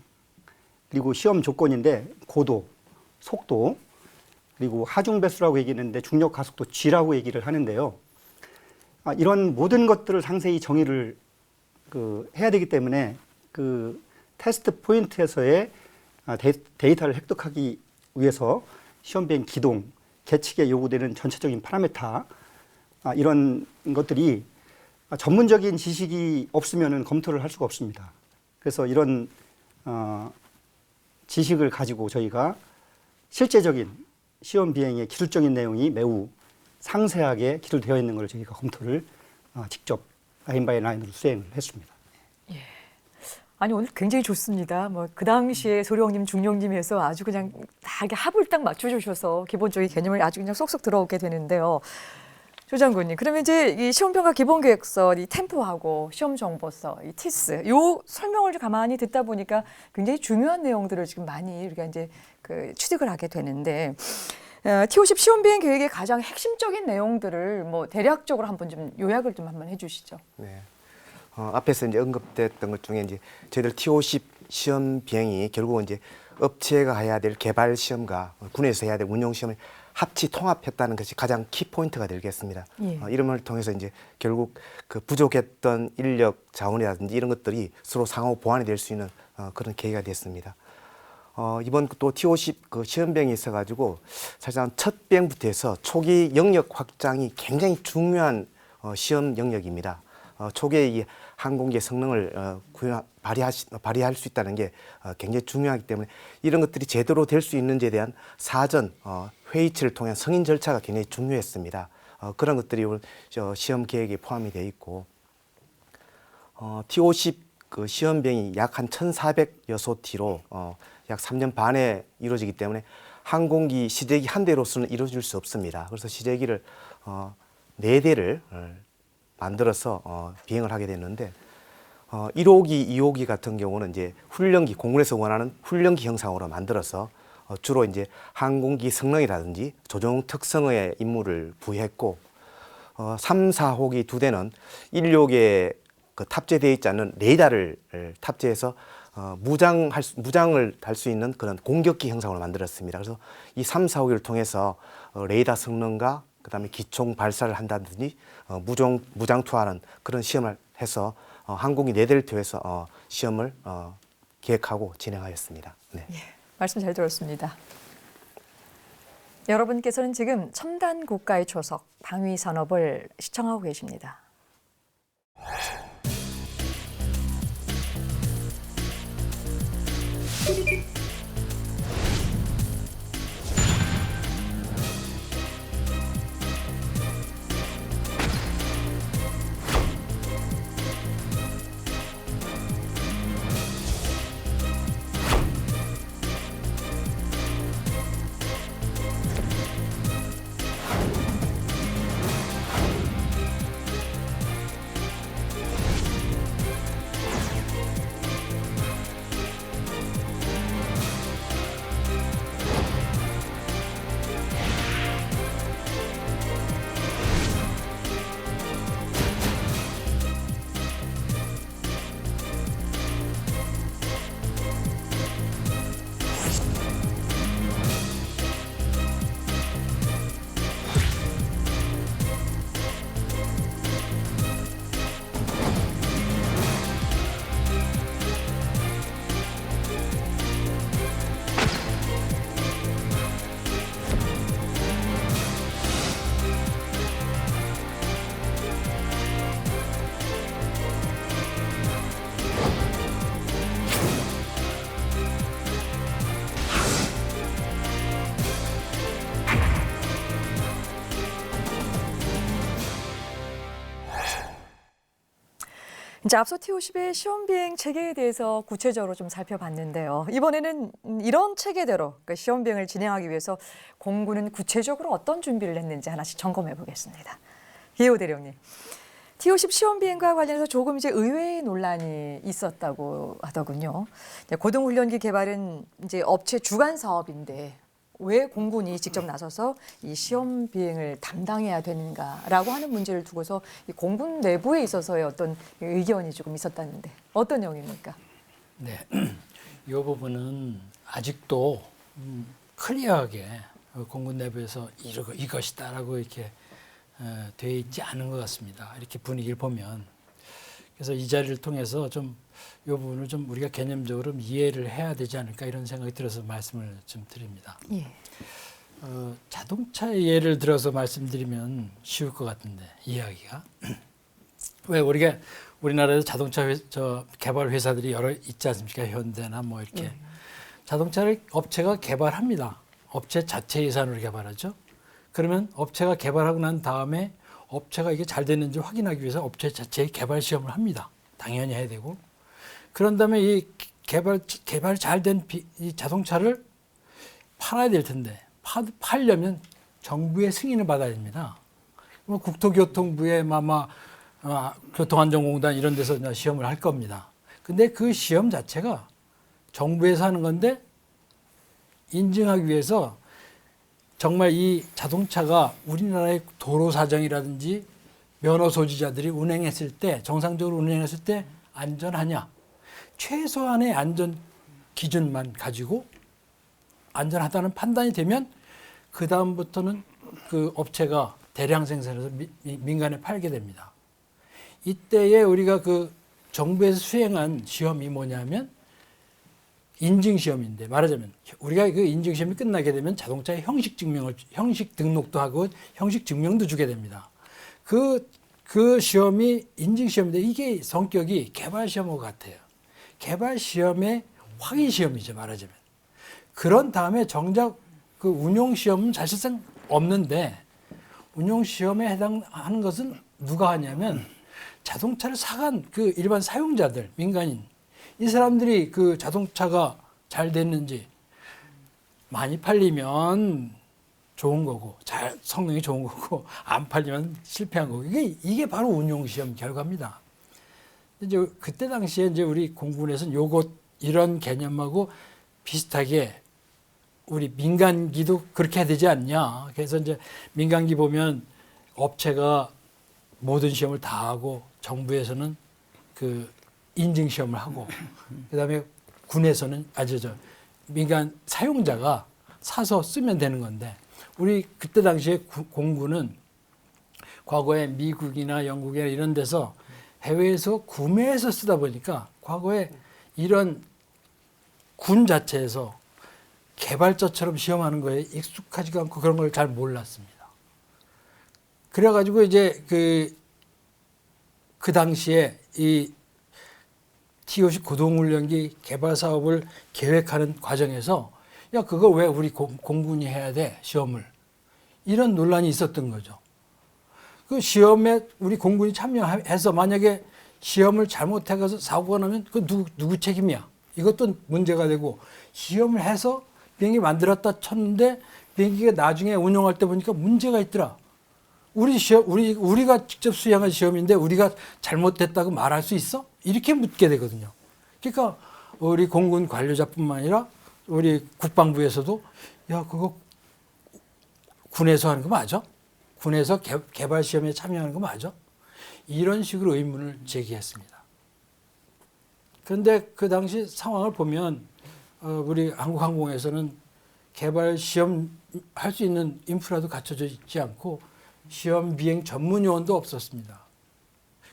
Speaker 6: 그리고 시험 조건인데 고도, 속도 그리고 하중 배수라고 얘기했는데 중력 가속도 G라고 얘기를 하는데요. 이런 모든 것들을 상세히 정의를 해야 되기 때문에 그 테스트 포인트에서의 데이터를 획득하기 위해서 시험 비행 기동, 계측에 요구되는 전체적인 파라미터 이런 것들이 전문적인 지식이 없으면 검토를 할 수가 없습니다. 그래서 이런 지식을 가지고 저희가 실제적인 시험 비행의 기술적인 내용이 매우 상세하게 기술되어 있는 걸 저희가 검토를 직접 라인 바이 라인으로 수행을 했습니다.
Speaker 5: 아니 오늘 굉장히 좋습니다. 뭐 그 당시에 소령님, 중령님에서 아주 그냥 다 이렇게 합을 딱 맞춰주셔서 기본적인 개념을 아주 그냥 쏙쏙 들어오게 되는데요. 조 장군님, 그러면 이제 이 시험평가 기본계획서, 이 템포하고 시험정보서, 이 티스, 요 설명을 좀 가만히 듣다 보니까 굉장히 중요한 내용들을 지금 많이 우리가 이제 취득을 하게 되는데, T50 시험 비행 계획의 가장 핵심적인 내용들을 뭐 대략적으로 한번 좀 요약을 좀 한번 해주시죠.
Speaker 3: 네. 앞에서 이제 언급됐던 것 중에 이제 저희들 T50 시험 비행이 결국은 이제 업체가 해야 될 개발 시험과 군에서 해야 될 운용 시험을 합치 통합했다는 것이 가장 키 포인트가 되겠습니다. 이름을 통해서 이제 결국 그 부족했던 인력 자원이라든지 이런 것들이 서로 상호 보완이 될 수 있는 그런 계기가 됐습니다. 이번 또 T50 그 시험 비행이 있어가지고 사실상 첫 비행부터 해서 초기 영역 확장이 굉장히 중요한 시험 영역입니다. 초기에 이 항공기의 성능을 발휘할 수 있다는 게 굉장히 중요하기 때문에 이런 것들이 제대로 될 수 있는지에 대한 사전 회의치를 통한 승인 절차가 굉장히 중요했습니다. 그런 것들이 오늘 시험 계획에 포함이 되어 있고 T50 그 시험 비행이 약 한 1,400여소티로 약 3년 반에 이루어지기 때문에 항공기 시제기 한 대로서는 이루어질 수 없습니다. 그래서 시제기를 4대를 만들어서 비행을 하게 됐는데 1호기, 2호기 같은 경우는 이제 훈련기, 공군에서 원하는 훈련기 형상으로 만들어서 주로 이제 항공기 성능이라든지 조종 특성의 임무를 부여했고 3, 4호기 2대는 1료기에 그 탑재되어 있지 않는 레이더를 탑재해서 무장을 할 수 있는 그런 공격기 형상으로 만들었습니다. 그래서 이 3, 4호기를 통해서 레이더 성능과 그다음에 기총 발사를 한다든지 무장 투하하는 그런 시험을 해서 항공기 4대를 통해서 시험을 기획하고 진행하였습니다. 네.
Speaker 5: 예, 말씀 잘 들었습니다. 여러분께서는 지금 첨단 국가의 초석 방위 산업을 시청하고 계십니다. 자, 앞서 T50의 시험 비행 체계에 대해서 구체적으로 좀 살펴봤는데요. 이번에는 이런 체계대로 그러니까 시험 비행을 진행하기 위해서 공군은 구체적으로 어떤 준비를 했는지 하나씩 점검해 보겠습니다. 이호 대령님, T50 시험 비행과 관련해서 조금 이제 의외의 논란이 있었다고 하더군요. 고등훈련기 개발은 이제 업체 주관 사업인데 왜 공군이 직접 나서서 이 시험 비행을 담당해야 되는가라고 하는 문제를 두고서 이 공군 내부에 있어서의 어떤 의견이 조금 있었다는데 어떤 내용입니까?
Speaker 4: 네, 이 부분은 아직도 클리어하게 공군 내부에서 이것이다라고 이렇게 되어 있지 않은 것 같습니다. 이렇게 분위기를 보면. 그래서 이 자리를 통해서 좀 이 부분을 좀 우리가 개념적으로 이해를 해야 되지 않을까 이런 생각이 들어서 말씀을 좀 드립니다.
Speaker 5: 예.
Speaker 4: 자동차 예를 들어서 말씀드리면 쉬울 것 같은데 이해하기가. 왜 우리나라에서 자동차 개발 회사들이 여러 있지 않습니까? 현대나 뭐 이렇게 자동차를 업체가 개발합니다. 업체 자체 예산으로 개발하죠. 그러면 업체가 개발하고 난 다음에 업체가 이게 잘 됐는지 확인하기 위해서 업체 자체의 개발 시험을 합니다. 당연히 해야 되고. 그런 다음에 이 개발 잘 된 이 자동차를 팔아야 될 텐데 팔려면 정부의 승인을 받아야 됩니다. 뭐 국토교통부의 교통안전공단 이런 데서 시험을 할 겁니다. 근데 그 시험 자체가 정부에서 하는 건데 인증하기 위해서 정말 이 자동차가 우리나라의 도로 사정이라든지 면허 소지자들이 운행했을 때 정상적으로 운행했을 때 안전하냐? 최소한의 안전 기준만 가지고 안전하다는 판단이 되면 그 다음부터는 그 업체가 대량 생산해서 민간에 팔게 됩니다. 이때에 우리가 그 정부에서 수행한 시험이 뭐냐면 인증 시험인데 말하자면 우리가 그 인증 시험이 끝나게 되면 자동차의 형식 등록도 하고 형식 증명도 주게 됩니다. 그 시험이 인증 시험인데 이게 성격이 개발 시험하고 같아요. 개발 시험의 확인 시험이죠, 말하자면. 그런 다음에 정작 그 운용 시험은 사실상 없는데 운용 시험에 해당하는 것은 누가 하냐면 자동차를 사간 그 일반 사용자들, 민간인. 이 사람들이 그 자동차가 잘 됐는지 많이 팔리면 좋은 거고, 성능이 좋은 거고, 안 팔리면 실패한 거고. 이게 바로 운용 시험 결과입니다. 이제 그때 당시에 이제 우리 공군에서는 이런 개념하고 비슷하게 우리 민간기도 그렇게 해야 되지 않냐. 그래서 이제 민간기 보면 업체가 모든 시험을 다 하고 정부에서는 그 인증 시험을 하고 그다음에 군에서는 민간 사용자가 사서 쓰면 되는 건데 우리 그때 당시에 공군은 과거에 미국이나 영국이나 이런 데서 해외에서 구매해서 쓰다 보니까 과거에 이런 군 자체에서 개발자처럼 시험하는 거에 익숙하지가 않고 그런 걸 잘 몰랐습니다. 그래가지고 이제 그 당시에 이 T50 고동훈련기 개발 사업을 계획하는 과정에서 야 그거 왜 우리 공군이 해야 돼 시험을 이런 논란이 있었던 거죠. 그 시험에 우리 공군이 참여해서 만약에 시험을 잘못해서 사고가 나면 그 누구 책임이야? 이것도 문제가 되고 시험을 해서 비행기 만들었다 쳤는데 비행기가 나중에 운영할 때 보니까 문제가 있더라. 우리가 직접 수행한 시험인데 우리가 잘못됐다고 말할 수 있어? 이렇게 묻게 되거든요. 그러니까 우리 공군 관료자뿐만 아니라 우리 국방부에서도 야 그거 군에서 하는 거 맞아? 군에서 개발 시험에 참여하는 거 맞아? 이런 식으로 의문을 제기했습니다. 그런데 그 당시 상황을 보면 우리 한국항공에서는 개발 시험 할 수 있는 인프라도 갖춰져 있지 않고 시험 비행 전문 요원도 없었습니다.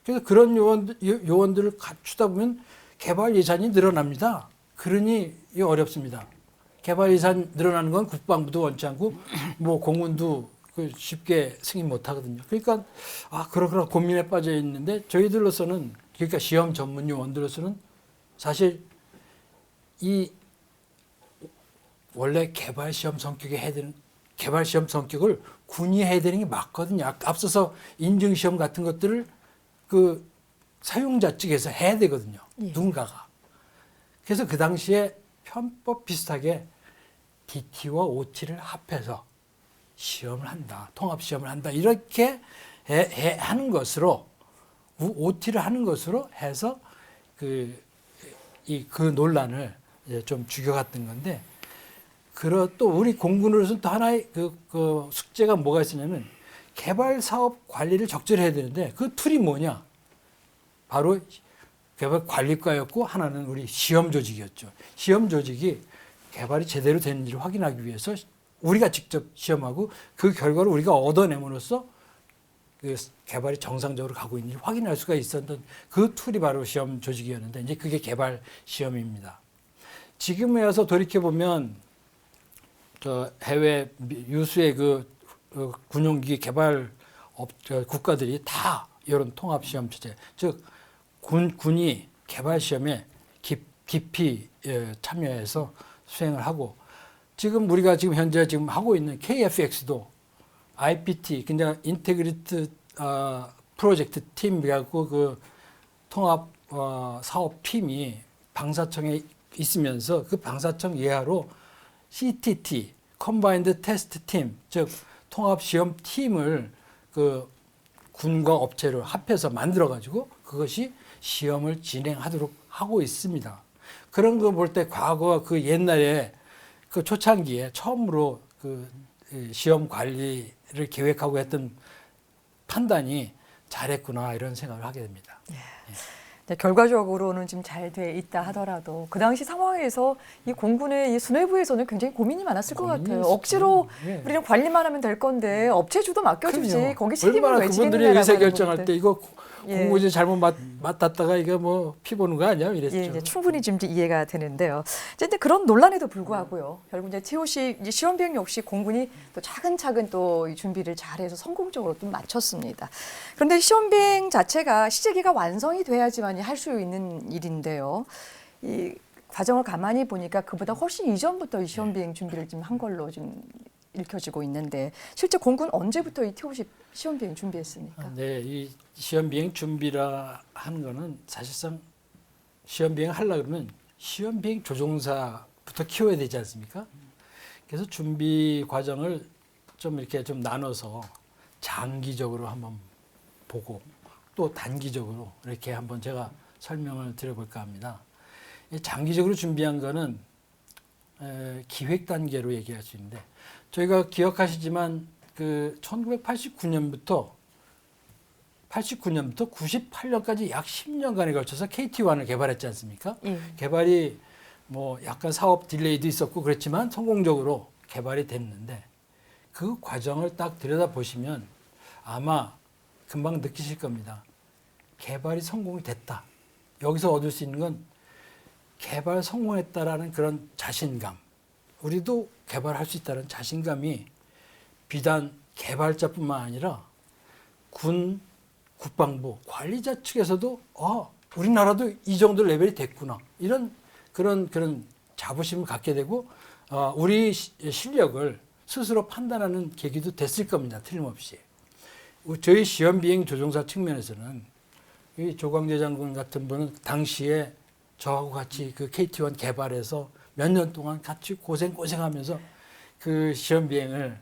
Speaker 4: 그래서 그런 요원들을 갖추다 보면 개발 예산이 늘어납니다. 그러니 어렵습니다. 개발 예산 늘어나는 건 국방부도 원치 않고 뭐 공군도 쉽게 승인 못 하거든요. 그러니까 그렇구나 고민에 빠져 있는데 저희들로서는 그러니까 시험 전문 요원들로서는 사실 이 원래 개발 시험 성격을 군이 해야 되는 게 맞거든요. 앞서서 인증 시험 같은 것들을 사용자 측에서 해야 되거든요.
Speaker 5: 예.
Speaker 4: 누군가가. 그래서 그 당시에 편법 비슷하게 DT와 OT를 합해서 시험을 한다. 통합 시험을 한다. 이렇게 하는 것으로 OT를 하는 것으로 해서 그 논란을 이제 좀 죽여갔던 건데 또 우리 공군으로서는 또 하나의 그 숙제가 뭐가 있었냐면 개발 사업 관리를 적절히 해야 되는데 그 툴이 뭐냐? 바로 개발 관리과였고 하나는 우리 시험 조직이었죠. 시험 조직이 개발이 제대로 되는지를 확인하기 위해서 우리가 직접 시험하고 그 결과를 우리가 얻어내므로써 그 개발이 정상적으로 가고 있는지 확인할 수가 있었던 그 툴이 바로 시험 조직이었는데 이제 그게 개발 시험입니다. 지금에 와서 돌이켜 보면 저 해외 유수의 그 군용기 개발 국가들이 다 이런 통합 시험 체제, 즉 군이 개발 시험에 깊이 참여해서 수행을 하고 지금 우리가 지금 현재 지금 하고 있는 KFX도 IPT, 그냥 인테그리트 프로젝트 팀이라고 그 통합 사업 팀이 방사청에 있으면서 그 방사청 예하로 CTT, 컴바인드 테스트 팀, 즉 통합 시험 팀을 그 군과 업체를 합해서 만들어 가지고 그것이 시험을 진행하도록 하고 있습니다. 그런 거 볼 때 과거 그 옛날에 그 초창기에 처음으로 그 시험 관리를 계획하고 했던 판단이 잘했구나 이런 생각을 하게 됩니다.
Speaker 5: 네, 결과적으로는 좀 잘 돼 있다 하더라도 그 당시 상황에서 이 공군의 이 수뇌부에서는 굉장히 고민이 많았을 것 같아요.
Speaker 4: 고민이었죠.
Speaker 5: 억지로
Speaker 4: 예.
Speaker 5: 우리는 관리만 하면 될 건데 업체주도 맡겨주지
Speaker 4: 그럼요.
Speaker 5: 거기 책임을
Speaker 4: 얼마나
Speaker 5: 왜
Speaker 4: 그분들이
Speaker 5: 지겠느냐라고
Speaker 4: 의사
Speaker 5: 하는
Speaker 4: 결정할
Speaker 5: 것들.
Speaker 4: 때 이거
Speaker 5: 예.
Speaker 4: 공무원이 잘못 맡았다가 이거 뭐 피 보는 거 아니야 이랬죠.
Speaker 5: 예, 이제 충분히 좀 이해가 되는데요. 근데 그런 논란에도 불구하고요. 결국 이제 TOC 이제 시험 비행 역시 공군이 또 차근차근 또 이 준비를 잘해서 성공적으로 좀 마쳤습니다. 그런데 시험 비행 자체가 시제기가 완성이 돼야지만이 할 수 있는 일인데요. 이 과정을 가만히 보니까 그보다 훨씬 이전부터 이 시험 비행 준비를 좀 한 걸로 좀 읽혀지고 있는데 실제 공군 언제부터 이 TOC 시험 비행 준비했습니까?
Speaker 4: 네, 이 시험 비행 준비라 하는 거는 사실상 시험 비행 하려고 그러면 시험 비행 조종사부터 키워야 되지 않습니까? 그래서 준비 과정을 좀 이렇게 좀 나눠서 장기적으로 한번 보고 또 단기적으로 이렇게 한번 제가 설명을 드려볼까 합니다. 장기적으로 준비한 거는 기획 단계로 얘기할 수 있는데 저희가 기억하시지만 그 1989년부터 98년까지 약 10년간에 걸쳐서 KT-1을 개발했지 않습니까?
Speaker 5: 예.
Speaker 4: 개발이 뭐 약간 사업 딜레이도 있었고 그렇지만 성공적으로 개발이 됐는데 그 과정을 딱 들여다보시면 아마 금방 느끼실 겁니다. 개발이 성공이 됐다. 여기서 얻을 수 있는 건 개발 성공했다라는 그런 자신감. 우리도 개발할 수 있다는 자신감이 비단 개발자뿐만 아니라 군, 국방부, 관리자 측에서도 우리나라도 이 정도 레벨이 됐구나. 이런 그런 자부심을 갖게 되고 우리 실력을 스스로 판단하는 계기도 됐을 겁니다. 틀림없이. 저희 시험 비행 조종사 측면에서는 이 조광재 장군 같은 분은 당시에 저하고 같이 그 KT-1 개발해서 몇 년 동안 같이 고생하면서 그 시험 비행을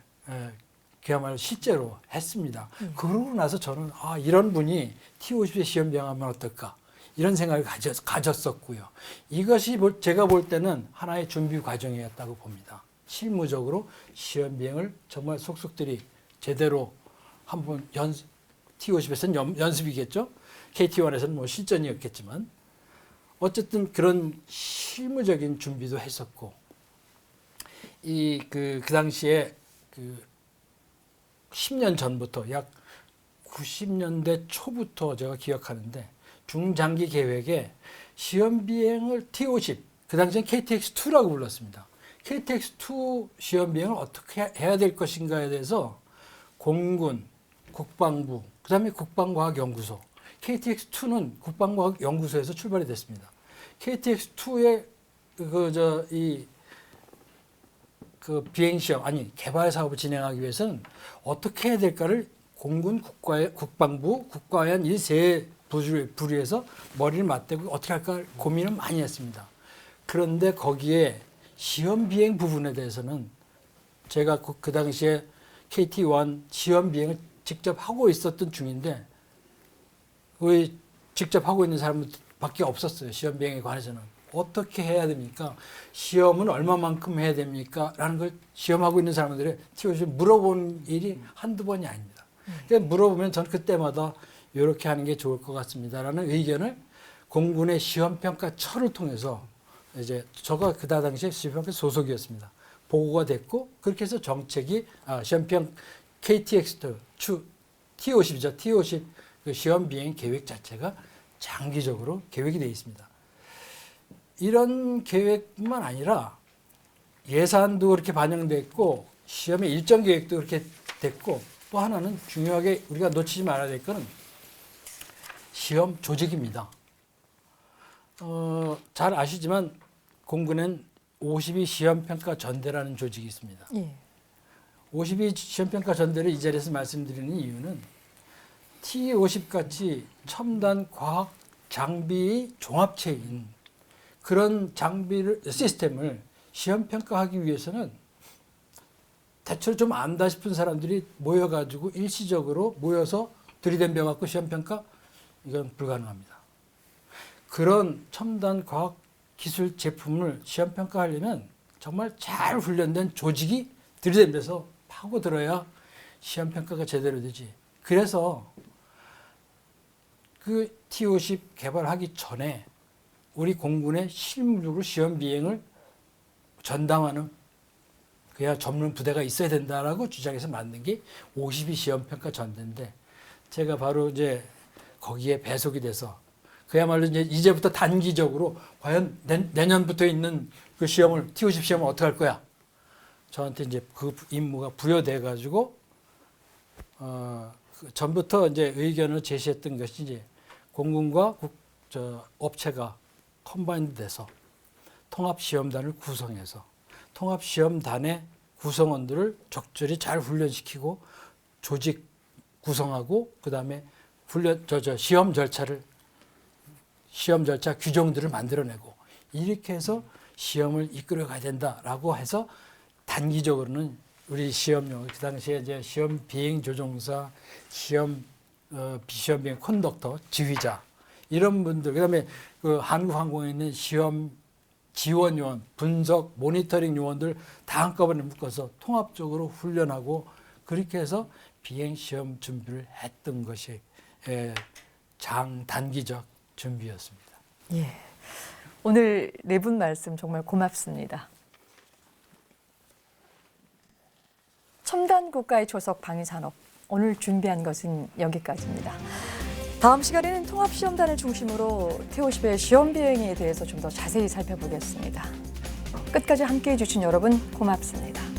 Speaker 4: 그야말로 실제로 했습니다. 그러고 나서 저는 이런 분이 T-50에 시험 비행하면 어떨까 이런 생각을 가졌었고요. 이것이 제가 볼 때는 하나의 준비 과정이었다고 봅니다. 실무적으로 시험 비행을 정말 속속들이 제대로 한번 T-50에서는 연습이겠죠. KT-1에서는 뭐 실전이었겠지만 어쨌든 그런 실무적인 준비도 했었고 그 당시에 그 10년 전부터 약 90년대 초부터 제가 기억하는데 중장기 계획에 시험 비행을 T-50 그 당시엔 KTX-2라고 불렀습니다. KTX-2 시험 비행을 어떻게 해야 될 것인가에 대해서 공군, 국방부, 그다음에 국방과학연구소 KTX-2는 국방과학연구소에서 출발이 됐습니다. KTX-2의 그 비행시험, 개발 사업을 진행하기 위해서는 어떻게 해야 될까를 공군, 국방부, 국가위원 이 세 부류해서 머리를 맞대고 어떻게 할까 고민을 많이 했습니다. 그런데 거기에 시험 비행 부분에 대해서는 제가 그 당시에 KT-1 시험 비행을 직접 하고 있었던 중인데 왜 직접 하고 있는 사람밖에 없었어요. 시험 비행에 관해서는. 어떻게 해야 됩니까? 시험은 얼마만큼 해야 됩니까? 라는 걸 시험하고 있는 사람들이 TOC 물어본 일이 한두 번이 아닙니다. 그러니까 물어보면 저는 그때마다 이렇게 하는 게 좋을 것 같습니다. 라는 의견을 공군의 시험평가처를 통해서 이제 저가 그 당시에 시험평가 소속이었습니다. 보고가 됐고 그렇게 해서 정책이 시험평 KTX T50이죠. T50 그 시험 비행 계획 자체가 장기적으로 계획이 되어 있습니다. 이런 계획뿐만 아니라 예산도 그렇게 반영됐고 시험의 일정 계획도 그렇게 됐고 또 하나는 중요하게 우리가 놓치지 말아야 될 것은 시험 조직입니다. 잘 아시지만 공군엔 52 시험평가 전대라는 조직이 있습니다.
Speaker 5: 예.
Speaker 4: 52 시험평가 전대를 이 자리에서 말씀드리는 이유는 T50 같이 첨단 과학 장비 종합체인 그런 시스템을 시험평가하기 위해서는 대체로 좀 안다 싶은 사람들이 모여가지고 일시적으로 모여서 들이댐벼갖고 시험평가 이건 불가능합니다. 그런 첨단 과학 기술 제품을 시험평가하려면 정말 잘 훈련된 조직이 들이댐벼서 파고들어야 시험평가가 제대로 되지. 그래서 그 T50 개발하기 전에 우리 공군의 실무적으로 시험 비행을 전담하는 그야 전문 부대가 있어야 된다라고 주장해서 만든 게 52 시험평가 전대인데 제가 바로 이제 거기에 배속이 돼서 그야말로 이제부터 단기적으로 과연 내년부터 있는 그 시험을 T50 시험을 어떻게 할 거야? 저한테 이제 그 임무가 부여돼 가지고 전부터 이제 의견을 제시했던 것이 이제 공군과 업체가 컴바인드 돼서 통합시험단을 구성해서 통합시험단의 구성원들을 적절히 잘 훈련시키고 조직 구성하고 그다음에 시험 절차 규정들을 만들어내고 이렇게 해서 시험을 이끌어 가야 된다라고 해서 단기적으로는 우리 시험용 그 당시에 이제 시험 비행 조종사, 비시험 비행 컨덕터, 지휘자 이런 분들 그다음에 그 한국항공에 있는 시험 지원 요원, 분석, 모니터링 요원들 다 한꺼번에 묶어서 통합적으로 훈련하고 그렇게 해서 비행 시험 준비를 했던 것이 장단기적 준비였습니다.
Speaker 5: 예. 오늘 네 분 말씀 정말 고맙습니다. 첨단 국가의 초석 방위산업 오늘 준비한 것은 여기까지입니다. 다음 시간에는 통합시험단을 중심으로 T50의 시험 비행에 대해서 좀 더 자세히 살펴보겠습니다. 끝까지 함께해 주신 여러분 고맙습니다.